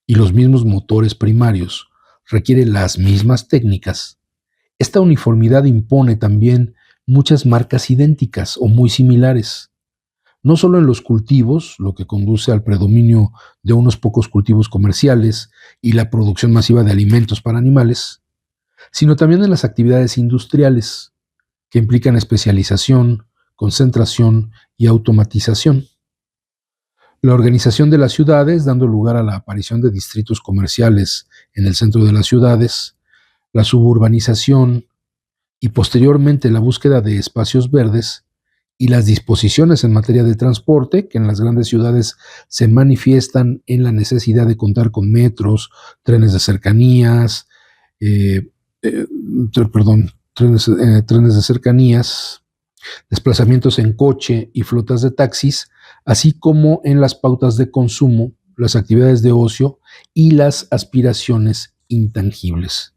y los mismos motores primarios requiere las mismas técnicas, esta uniformidad impone también muchas marcas idénticas o muy similares, no solo en los cultivos, lo que conduce al predominio de unos pocos cultivos comerciales y la producción masiva de alimentos para animales, sino también en las actividades industriales, que implican especialización, concentración y automatización. La organización de las ciudades, dando lugar a la aparición de distritos comerciales en el centro de las ciudades, la suburbanización y posteriormente la búsqueda de espacios verdes y las disposiciones en materia de transporte, que en las grandes ciudades se manifiestan en la necesidad de contar con metros, trenes de cercanías, eh, eh, trenes de cercanías, desplazamientos en coche y flotas de taxis, así como en las pautas de consumo, las actividades de ocio y las aspiraciones intangibles.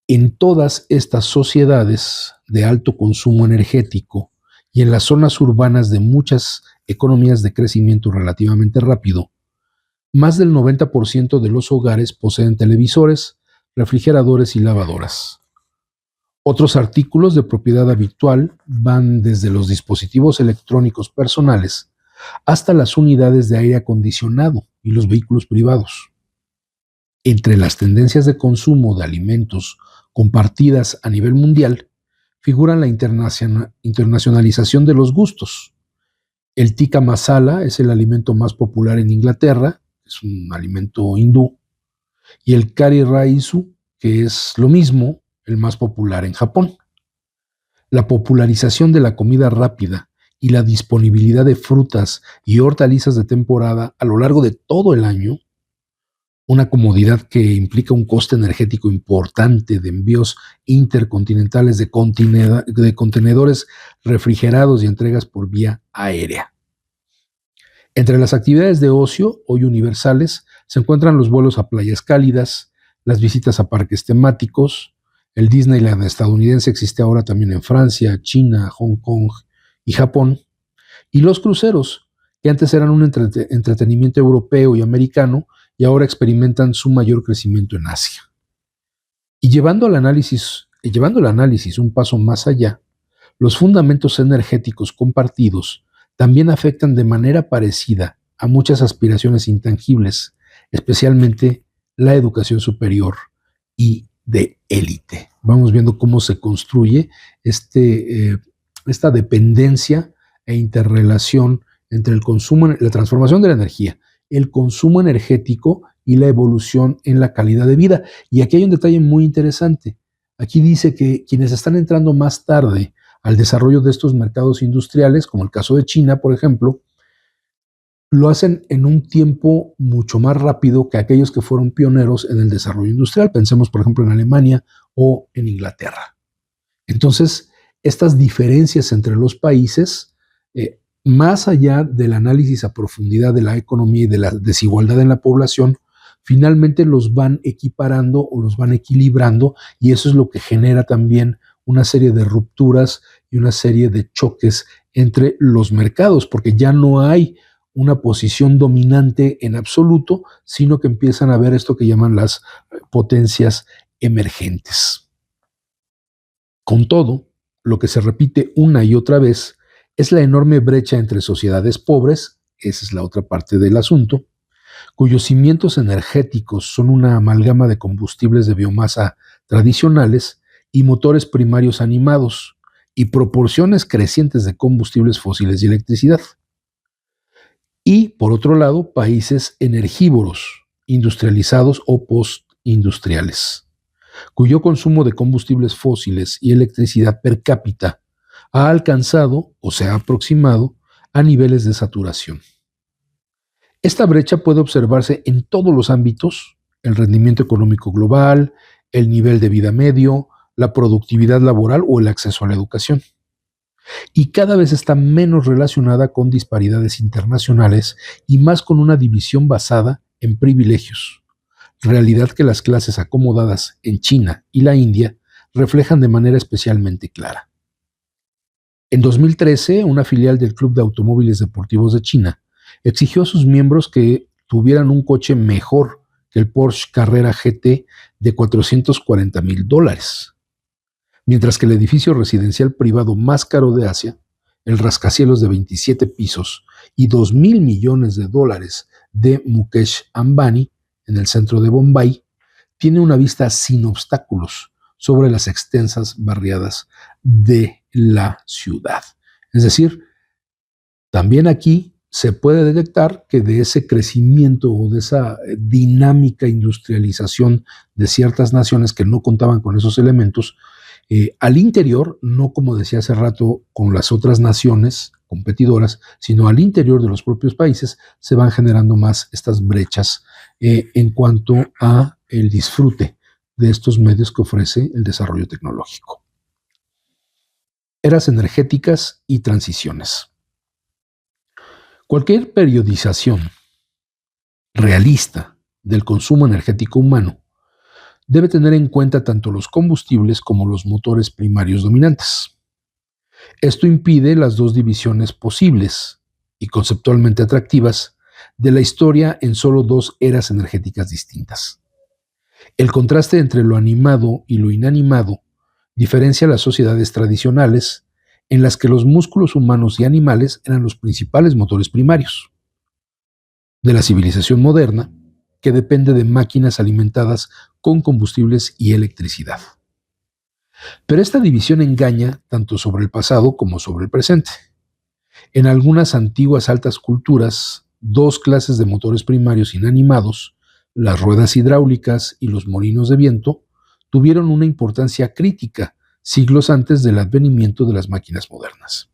En todas estas sociedades de alto consumo energético y en las zonas urbanas de muchas economías de crecimiento relativamente rápido, más del 90% de los hogares poseen televisores, refrigeradores y lavadoras. Otros artículos de propiedad habitual van desde los dispositivos electrónicos personales hasta las unidades de aire acondicionado y los vehículos privados. Entre las tendencias de consumo de alimentos compartidas a nivel mundial figuran la internacionalización de los gustos. El tikka masala es el alimento más popular en Inglaterra, es un alimento hindú, y el curry raisu, que es lo mismo, el más popular en Japón. La popularización de la comida rápida y la disponibilidad de frutas y hortalizas de temporada a lo largo de todo el año, una comodidad que implica un coste energético importante de envíos intercontinentales de contenedores refrigerados y entregas por vía aérea. Entre las actividades de ocio, hoy universales, se encuentran los vuelos a playas cálidas, las visitas a parques temáticos. El Disneyland estadounidense existe ahora también en Francia, China, Hong Kong y Japón. Y los cruceros, que antes eran un entretenimiento europeo y americano, y ahora experimentan su mayor crecimiento en Asia. Y llevando el análisis un paso más allá, los fundamentos energéticos compartidos también afectan de manera parecida a muchas aspiraciones intangibles, especialmente la educación superior y de élite. Vamos viendo cómo se construye esta dependencia e interrelación entre el consumo, la transformación de la energía, el consumo energético y la evolución en la calidad de vida. Y aquí hay un detalle muy interesante. Aquí dice que quienes están entrando más tarde al desarrollo de estos mercados industriales, como el caso de China, por ejemplo, lo hacen en un tiempo mucho más rápido que aquellos que fueron pioneros en el desarrollo industrial. Pensemos, por ejemplo, en Alemania o en Inglaterra. Entonces, estas diferencias entre los países, más allá del análisis a profundidad de la economía y de la desigualdad en la población, finalmente los van equiparando o los van equilibrando, y eso es lo que genera también una serie de rupturas y una serie de choques entre los mercados, porque ya no hay una posición dominante en absoluto, sino que empiezan a ver esto que llaman las potencias emergentes. Con todo, lo que se repite una y otra vez es la enorme brecha entre sociedades pobres, esa es la otra parte del asunto, cuyos cimientos energéticos son una amalgama de combustibles de biomasa tradicionales y motores primarios animados, y proporciones crecientes de combustibles fósiles y electricidad. Y, por otro lado, países energívoros, industrializados o postindustriales, cuyo consumo de combustibles fósiles y electricidad per cápita ha alcanzado o se ha aproximado a niveles de saturación. Esta brecha puede observarse en todos los ámbitos: el rendimiento económico global, el nivel de vida medio, la productividad laboral o el acceso a la educación. Y cada vez está menos relacionada con disparidades internacionales y más con una división basada en privilegios, realidad que las clases acomodadas en China y la India reflejan de manera especialmente clara. En 2013, una filial del Club de Automóviles Deportivos de China exigió a sus miembros que tuvieran un coche mejor que el Porsche Carrera GT de $440,000, mientras que el edificio residencial privado más caro de Asia, el rascacielos de 27 pisos y $2,000 millones de Mukesh Ambani en el centro de Bombay, tiene una vista sin obstáculos sobre las extensas barriadas de la ciudad. Es decir, también aquí se puede detectar que de ese crecimiento o de esa dinámica industrialización de ciertas naciones que no contaban con esos elementos, al interior, no como decía hace rato con las otras naciones competidoras, sino al interior de los propios países se van generando más estas brechas en cuanto a el disfrute de estos medios que ofrece el desarrollo tecnológico. Eras energéticas y transiciones. Cualquier periodización realista del consumo energético humano debe tener en cuenta tanto los combustibles como los motores primarios dominantes. Esto impide las dos divisiones posibles y conceptualmente atractivas de la historia en solo dos eras energéticas distintas. El contraste entre lo animado y lo inanimado diferencia las sociedades tradicionales en las que los músculos humanos y animales eran los principales motores primarios, de la civilización moderna, que depende de máquinas alimentadas con combustibles y electricidad. Pero esta división engaña tanto sobre el pasado como sobre el presente. En algunas antiguas altas culturas, dos clases de motores primarios inanimados, las ruedas hidráulicas y los molinos de viento, tuvieron una importancia crítica siglos antes del advenimiento de las máquinas modernas.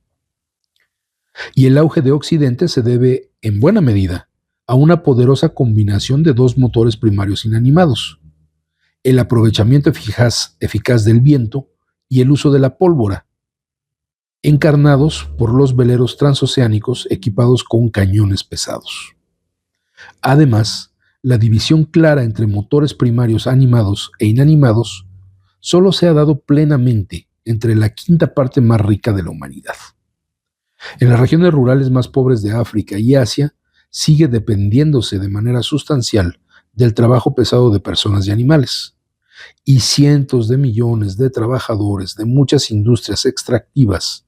Y el auge de Occidente se debe, en buena medida, a una poderosa combinación de dos motores primarios inanimados: el aprovechamiento eficaz del viento y el uso de la pólvora, encarnados por los veleros transoceánicos equipados con cañones pesados. Además, la división clara entre motores primarios animados e inanimados solo se ha dado plenamente entre la quinta parte más rica de la humanidad. En las regiones rurales más pobres de África y Asia, sigue dependiéndose de manera sustancial del trabajo pesado de personas y animales. Y cientos de millones de trabajadores de muchas industrias extractivas,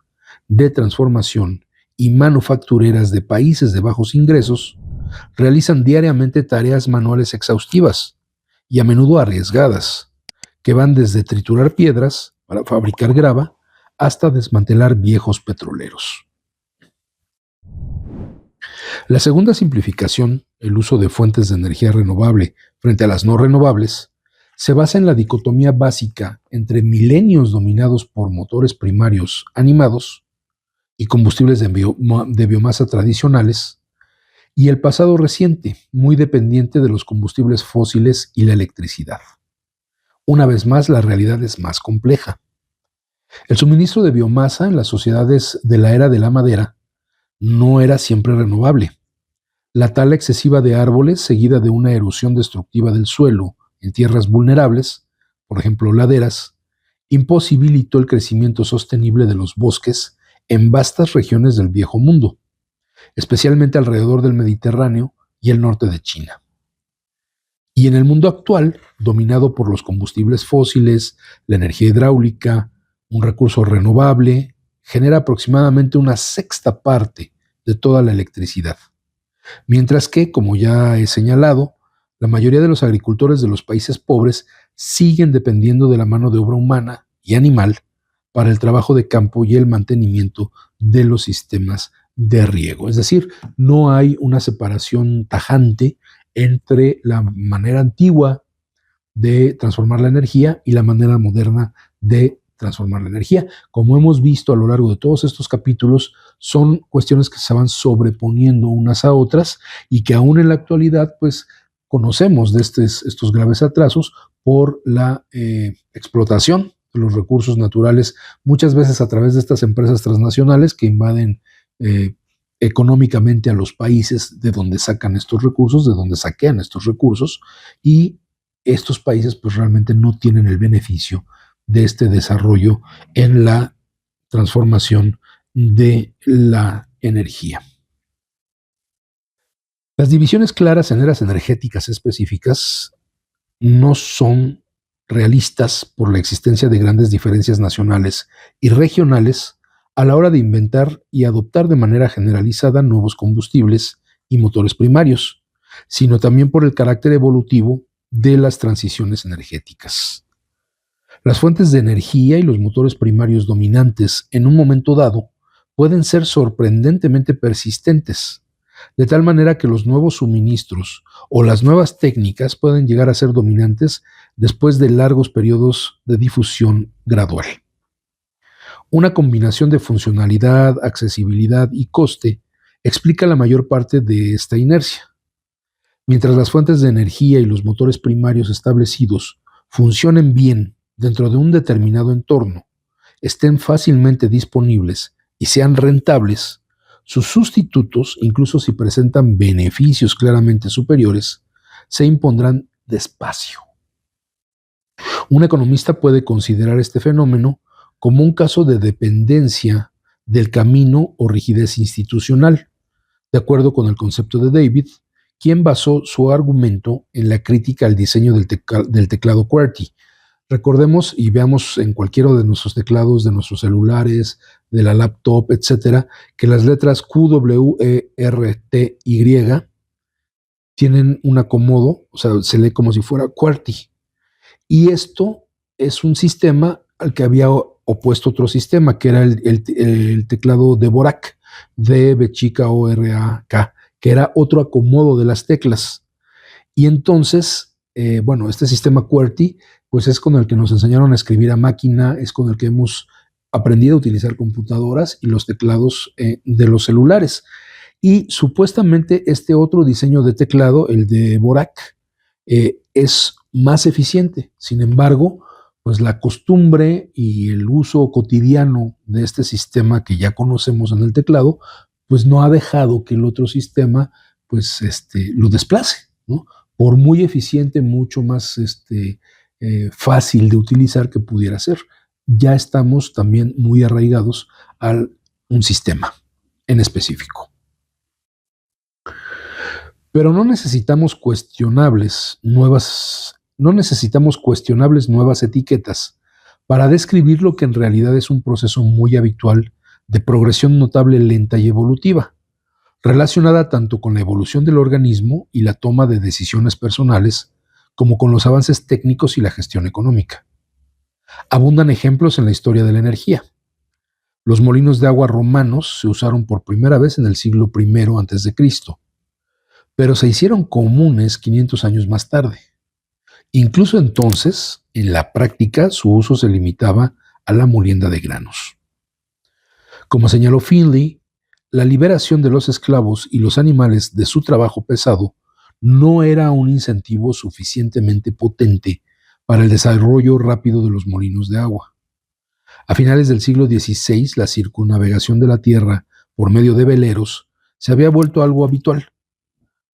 de transformación y manufactureras de países de bajos ingresos realizan diariamente tareas manuales exhaustivas y a menudo arriesgadas, que van desde triturar piedras para fabricar grava hasta desmantelar viejos petroleros. La segunda simplificación, el uso de fuentes de energía renovable frente a las no renovables, se basa en la dicotomía básica entre milenios dominados por motores primarios animados y combustibles de biomasa tradicionales, y el pasado reciente, muy dependiente de los combustibles fósiles y la electricidad. Una vez más, la realidad es más compleja. El suministro de biomasa en las sociedades de la era de la madera no era siempre renovable. La tala excesiva de árboles, seguida de una erosión destructiva del suelo en tierras vulnerables, por ejemplo laderas, imposibilitó el crecimiento sostenible de los bosques en vastas regiones del Viejo Mundo, especialmente alrededor del Mediterráneo y el norte de China. Y en el mundo actual, dominado por los combustibles fósiles, la energía hidráulica, un recurso renovable, genera aproximadamente una sexta parte de toda la electricidad. Mientras que, como ya he señalado, la mayoría de los agricultores de los países pobres siguen dependiendo de la mano de obra humana y animal para el trabajo de campo y el mantenimiento de los sistemas de riego. Es decir, no hay una separación tajante entre la manera antigua de transformar la energía y la manera moderna de transformar la energía. Como hemos visto a lo largo de todos estos capítulos, son cuestiones que se van sobreponiendo unas a otras y que aún en la actualidad, pues, conocemos de estos graves atrasos por la explotación de los recursos naturales, muchas veces a través de estas empresas transnacionales que invaden económicamente a los países de donde sacan estos recursos, de donde saquean estos recursos, y estos países pues realmente no tienen el beneficio de este desarrollo en la transformación de la energía. Las divisiones claras en eras energéticas específicas no son realistas por la existencia de grandes diferencias nacionales y regionales a la hora de inventar y adoptar de manera generalizada nuevos combustibles y motores primarios, sino también por el carácter evolutivo de las transiciones energéticas. Las fuentes de energía y los motores primarios dominantes en un momento dado pueden ser sorprendentemente persistentes, de tal manera que los nuevos suministros o las nuevas técnicas pueden llegar a ser dominantes después de largos periodos de difusión gradual. Una combinación de funcionalidad, accesibilidad y coste explica la mayor parte de esta inercia. Mientras las fuentes de energía y los motores primarios establecidos funcionen bien dentro de un determinado entorno, estén fácilmente disponibles y sean rentables, sus sustitutos, incluso si presentan beneficios claramente superiores, se impondrán despacio. Un economista puede considerar este fenómeno como un caso de dependencia del camino o rigidez institucional, de acuerdo con el concepto de David, quien basó su argumento en la crítica al diseño del teclado QWERTY. Recordemos y veamos en cualquiera de nuestros teclados, de nuestros celulares, de la laptop, etcétera, que las letras Q, W, E, R, T, Y tienen un acomodo, o sea, se lee como si fuera QWERTY. Y esto es un sistema al que había opuesto otro sistema, que era el teclado de Dvorak, D, B chica, O, R, A, K, que era otro acomodo de las teclas. Y entonces, este sistema QWERTY, pues es con el que nos enseñaron a escribir a máquina, es con el que hemos aprendido a utilizar computadoras y los teclados de los celulares. Y supuestamente este otro diseño de teclado, el de Dvorak, es más eficiente. Sin embargo, pues la costumbre y el uso cotidiano de este sistema que ya conocemos en el teclado, pues no ha dejado que el otro sistema pues lo desplace, ¿no? Por muy eficiente, mucho más fácil de utilizar que pudiera ser. Ya estamos también muy arraigados a un sistema en específico. Pero no necesitamos cuestionables nuevas etiquetas para describir lo que en realidad es un proceso muy habitual de progresión notable, lenta y evolutiva, relacionada tanto con la evolución del organismo y la toma de decisiones personales, como con los avances técnicos y la gestión económica. Abundan ejemplos en la historia de la energía. Los molinos de agua romanos se usaron por primera vez en el siglo I a.C., pero se hicieron comunes 500 años más tarde. Incluso entonces, en la práctica, su uso se limitaba a la molienda de granos. Como señaló Finley, la liberación de los esclavos y los animales de su trabajo pesado no era un incentivo suficientemente potente para el desarrollo rápido de los molinos de agua. A finales del siglo XVI, la circunnavegación de la tierra por medio de veleros se había vuelto algo habitual,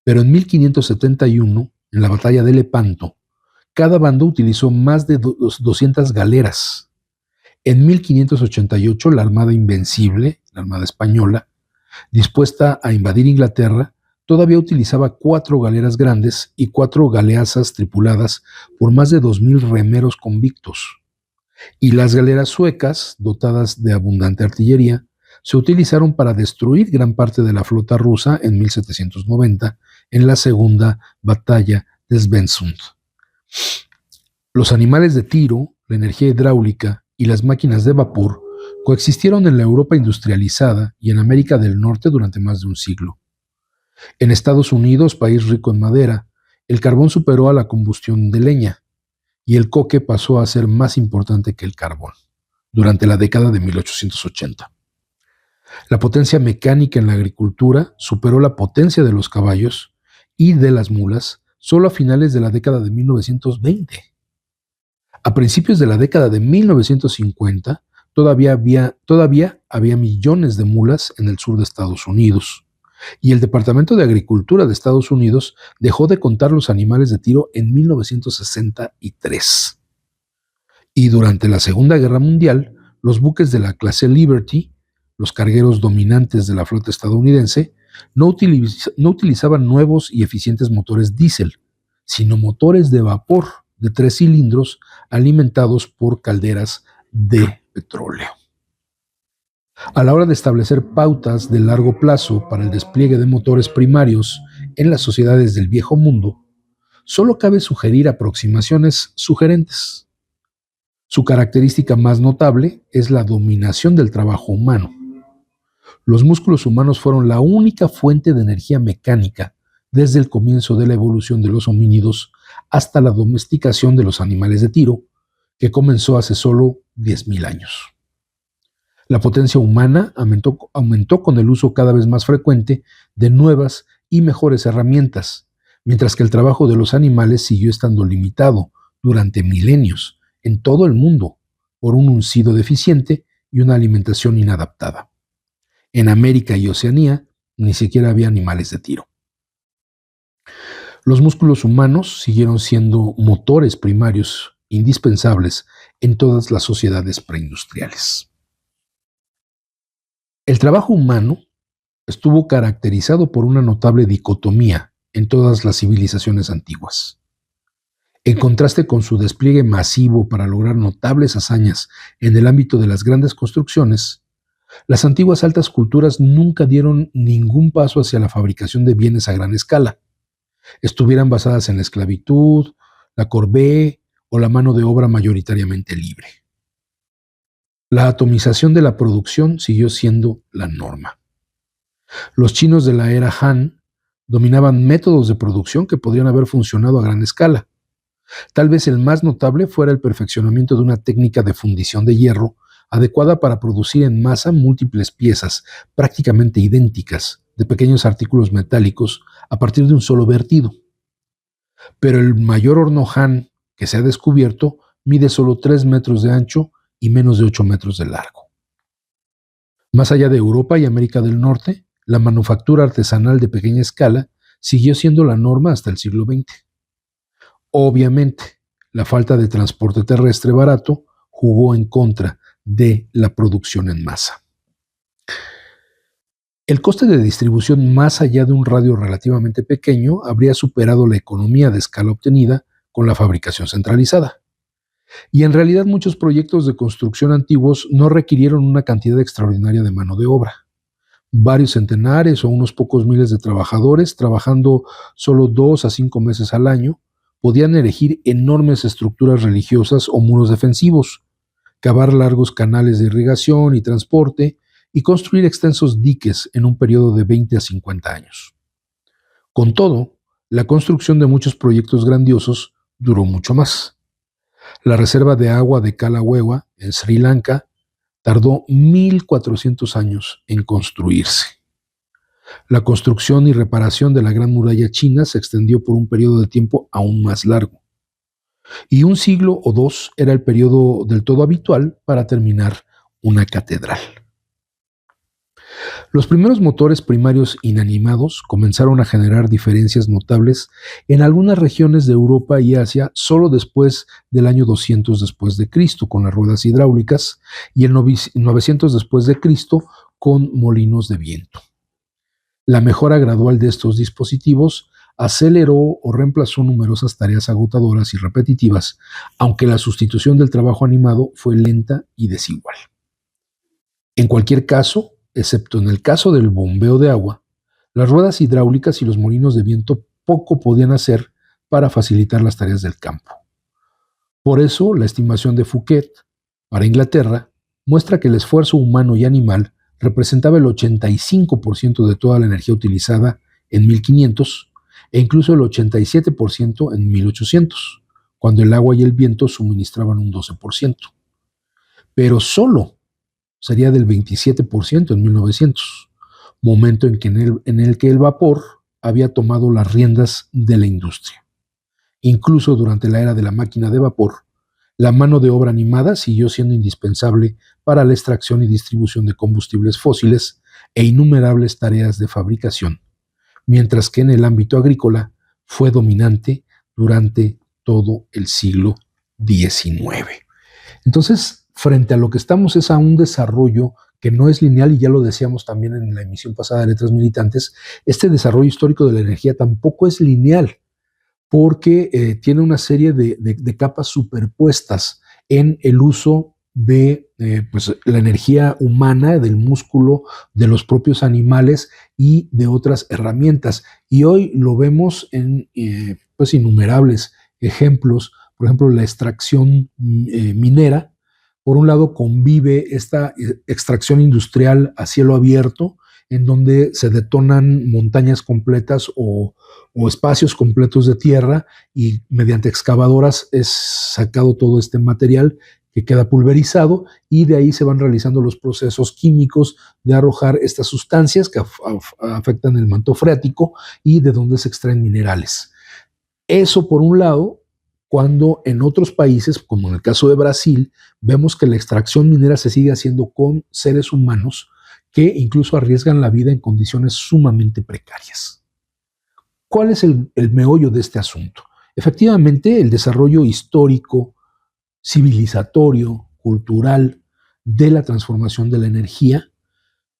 pero en 1571, en la batalla de Lepanto, cada bando utilizó más de 200 galeras. En 1588, la Armada Invencible, la Armada Española, dispuesta a invadir Inglaterra, todavía utilizaba 4 galeras grandes y 4 galeazas tripuladas por más de 2,000 remeros convictos. Y las galeras suecas, dotadas de abundante artillería, se utilizaron para destruir gran parte de la flota rusa en 1790 en la segunda batalla de Svensund. Los animales de tiro, la energía hidráulica y las máquinas de vapor coexistieron en la Europa industrializada y en América del Norte durante más de un siglo. En Estados Unidos, país rico en madera, el carbón superó a la combustión de leña y el coque pasó a ser más importante que el carbón durante la década de 1880. La potencia mecánica en la agricultura superó la potencia de los caballos y de las mulas solo a finales de la década de 1920. A principios de la década de 1950, todavía había millones de mulas en el sur de Estados Unidos, y el Departamento de Agricultura de Estados Unidos dejó de contar los animales de tiro en 1963. Y durante la Segunda Guerra Mundial, los buques de la clase Liberty, los cargueros dominantes de la flota estadounidense, no utilizaban nuevos y eficientes motores diésel, sino motores de vapor de 3 cilindros alimentados por calderas de petróleo. A la hora de establecer pautas de largo plazo para el despliegue de motores primarios en las sociedades del viejo mundo, solo cabe sugerir aproximaciones sugerentes. Su característica más notable es la dominación del trabajo humano. Los músculos humanos fueron la única fuente de energía mecánica desde el comienzo de la evolución de los homínidos hasta la domesticación de los animales de tiro, que comenzó hace solo 10.000 años. La potencia humana aumentó con el uso cada vez más frecuente de nuevas y mejores herramientas, mientras que el trabajo de los animales siguió estando limitado durante milenios en todo el mundo por un uncido deficiente y una alimentación inadaptada. En América y Oceanía ni siquiera había animales de tiro. Los músculos humanos siguieron siendo motores primarios indispensables en todas las sociedades preindustriales. El trabajo humano estuvo caracterizado por una notable dicotomía en todas las civilizaciones antiguas. En contraste con su despliegue masivo para lograr notables hazañas en el ámbito de las grandes construcciones, las antiguas altas culturas nunca dieron ningún paso hacia la fabricación de bienes a gran escala. Estuvieran basadas en la esclavitud, la corvée o la mano de obra mayoritariamente libre. La atomización de la producción siguió siendo la norma. Los chinos de la era Han dominaban métodos de producción que podrían haber funcionado a gran escala. Tal vez el más notable fuera el perfeccionamiento de una técnica de fundición de hierro adecuada para producir en masa múltiples piezas prácticamente idénticas de pequeños artículos metálicos a partir de un solo vertido. Pero el mayor horno Han que se ha descubierto mide solo 3 metros de ancho y menos de 8 metros de largo. Más allá de Europa y América del Norte, la manufactura artesanal de pequeña escala siguió siendo la norma hasta el siglo XX. Obviamente, la falta de transporte terrestre barato jugó en contra de la producción en masa. El coste de distribución más allá de un radio relativamente pequeño habría superado la economía de escala obtenida con la fabricación centralizada. Y en realidad muchos proyectos de construcción antiguos no requirieron una cantidad extraordinaria de mano de obra. Varios centenares o unos pocos miles de trabajadores, trabajando solo 2 a 5 meses al año, podían erigir enormes estructuras religiosas o muros defensivos, cavar largos canales de irrigación y transporte y construir extensos diques en un periodo de 20 a 50 años. Con todo, la construcción de muchos proyectos grandiosos duró mucho más. La reserva de agua de Kalawewa, en Sri Lanka, tardó 1.400 años en construirse. La construcción y reparación de la Gran Muralla China se extendió por un periodo de tiempo aún más largo. Y 1 siglo o 2 era el periodo del todo habitual para terminar una catedral. Los primeros motores primarios inanimados comenzaron a generar diferencias notables en algunas regiones de Europa y Asia solo después del año 200 después de Cristo con las ruedas hidráulicas y el 900 después de Cristo con molinos de viento. La mejora gradual de estos dispositivos aceleró o reemplazó numerosas tareas agotadoras y repetitivas, aunque la sustitución del trabajo animado fue lenta y desigual. En cualquier caso, excepto en el caso del bombeo de agua, las ruedas hidráulicas y los molinos de viento poco podían hacer para facilitar las tareas del campo. Por eso, la estimación de Fouquet para Inglaterra muestra que el esfuerzo humano y animal representaba el 85% de toda la energía utilizada en 1500 e incluso el 87% en 1800, cuando el agua y el viento suministraban un 12%. Pero solo sería del 27% en 1900, momento en el que el vapor había tomado las riendas de la industria. Incluso durante la era de la máquina de vapor, la mano de obra animada siguió siendo indispensable para la extracción y distribución de combustibles fósiles e innumerables tareas de fabricación, mientras que en el ámbito agrícola fue dominante durante todo el siglo XIX. Entonces, frente a lo que estamos es a un desarrollo que no es lineal, y ya lo decíamos también en la emisión pasada de Letras Militantes, este desarrollo histórico de la energía tampoco es lineal, porque tiene una serie de capas superpuestas en el uso de pues, la energía humana, del músculo, de los propios animales y de otras herramientas. Y hoy lo vemos en pues, innumerables ejemplos. Por ejemplo, la extracción minera. Por un lado, convive esta extracción industrial a cielo abierto, en donde se detonan montañas completas o espacios completos de tierra, y mediante excavadoras es sacado todo este material que queda pulverizado, y de ahí se van realizando los procesos químicos de arrojar estas sustancias que afectan el manto freático y de donde se extraen minerales. Eso por un lado, cuando en otros países, como en el caso de Brasil, vemos que la extracción minera se sigue haciendo con seres humanos que incluso arriesgan la vida en condiciones sumamente precarias. ¿Cuál es el meollo de este asunto? Efectivamente, el desarrollo histórico, civilizatorio, cultural de la transformación de la energía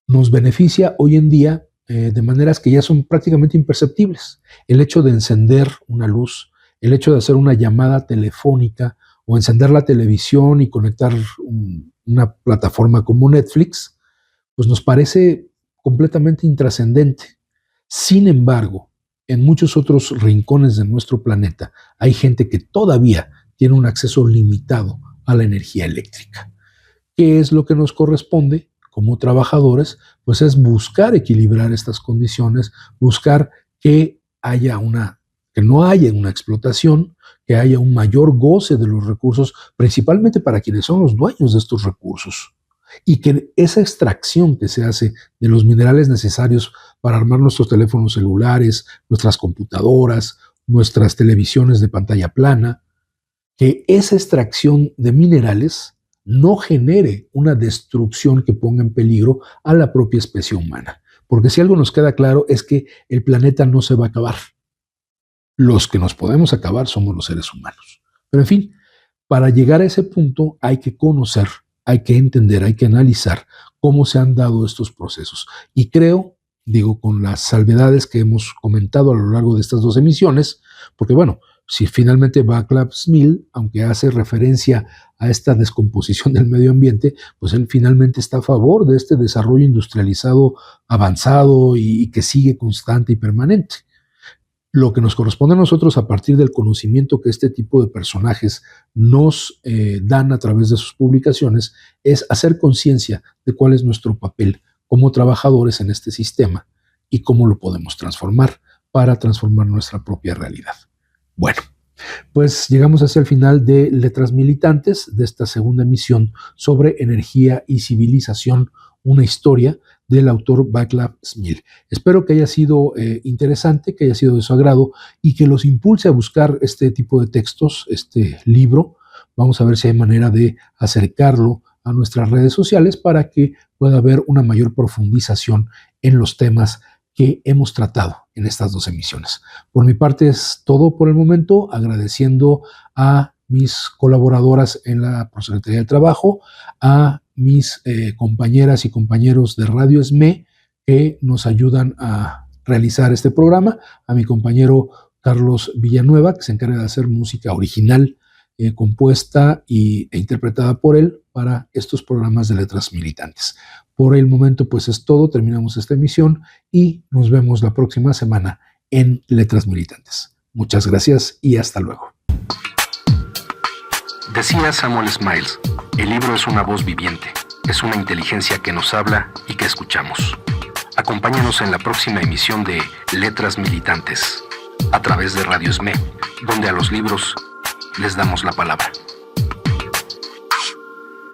nos beneficia hoy en día de maneras que ya son prácticamente imperceptibles. El hecho de encender una luz, el hecho de hacer una llamada telefónica o encender la televisión y conectar una plataforma como Netflix, pues nos parece completamente intrascendente. Sin embargo, en muchos otros rincones de nuestro planeta hay gente que todavía tiene un acceso limitado a la energía eléctrica. ¿Qué es lo que nos corresponde como trabajadores? Pues es buscar equilibrar estas condiciones, buscar que no haya una explotación, que haya un mayor goce de los recursos, principalmente para quienes son los dueños de estos recursos. Y que esa extracción que se hace de los minerales necesarios para armar nuestros teléfonos celulares, nuestras computadoras, nuestras televisiones de pantalla plana, que esa extracción de minerales no genere una destrucción que ponga en peligro a la propia especie humana. Porque si algo nos queda claro es que el planeta no se va a acabar. Los que nos podemos acabar somos los seres humanos. Pero en fin, para llegar a ese punto hay que conocer, hay que entender, hay que analizar cómo se han dado estos procesos. Y creo, con las salvedades que hemos comentado a lo largo de estas 2 emisiones, porque bueno, si finalmente Václav Smil, aunque hace referencia a esta descomposición del medio ambiente, pues él finalmente está a favor de este desarrollo industrializado avanzado y que sigue constante y permanente. Lo que nos corresponde a nosotros, a partir del conocimiento que este tipo de personajes nos dan a través de sus publicaciones, es hacer conciencia de cuál es nuestro papel como trabajadores en este sistema y cómo lo podemos transformar para transformar nuestra propia realidad. Bueno, pues llegamos hacia el final de Letras Militantes, de esta segunda emisión sobre energía y civilización, una historia del autor Václav Smil. Espero que haya sido interesante, que haya sido de su agrado y que los impulse a buscar este tipo de textos, este libro. Vamos a ver si hay manera de acercarlo a nuestras redes sociales para que pueda haber una mayor profundización en los temas que hemos tratado en estas 2 emisiones. Por mi parte es todo por el momento, agradeciendo a mis colaboradoras en la Prosecretaría del Trabajo, a mis compañeras y compañeros de Radio SME que nos ayudan a realizar este programa, a mi compañero Carlos Villanueva, que se encarga de hacer música original, compuesta e interpretada por él para estos programas de Letras Militantes. Por el momento, pues es todo, terminamos esta emisión y nos vemos la próxima semana en Letras Militantes. Muchas gracias y hasta luego. Decía Samuel Smiles, el libro es una voz viviente, es una inteligencia que nos habla y que escuchamos. Acompáñanos en la próxima emisión de Letras Militantes, a través de Radio SME, donde a los libros les damos la palabra.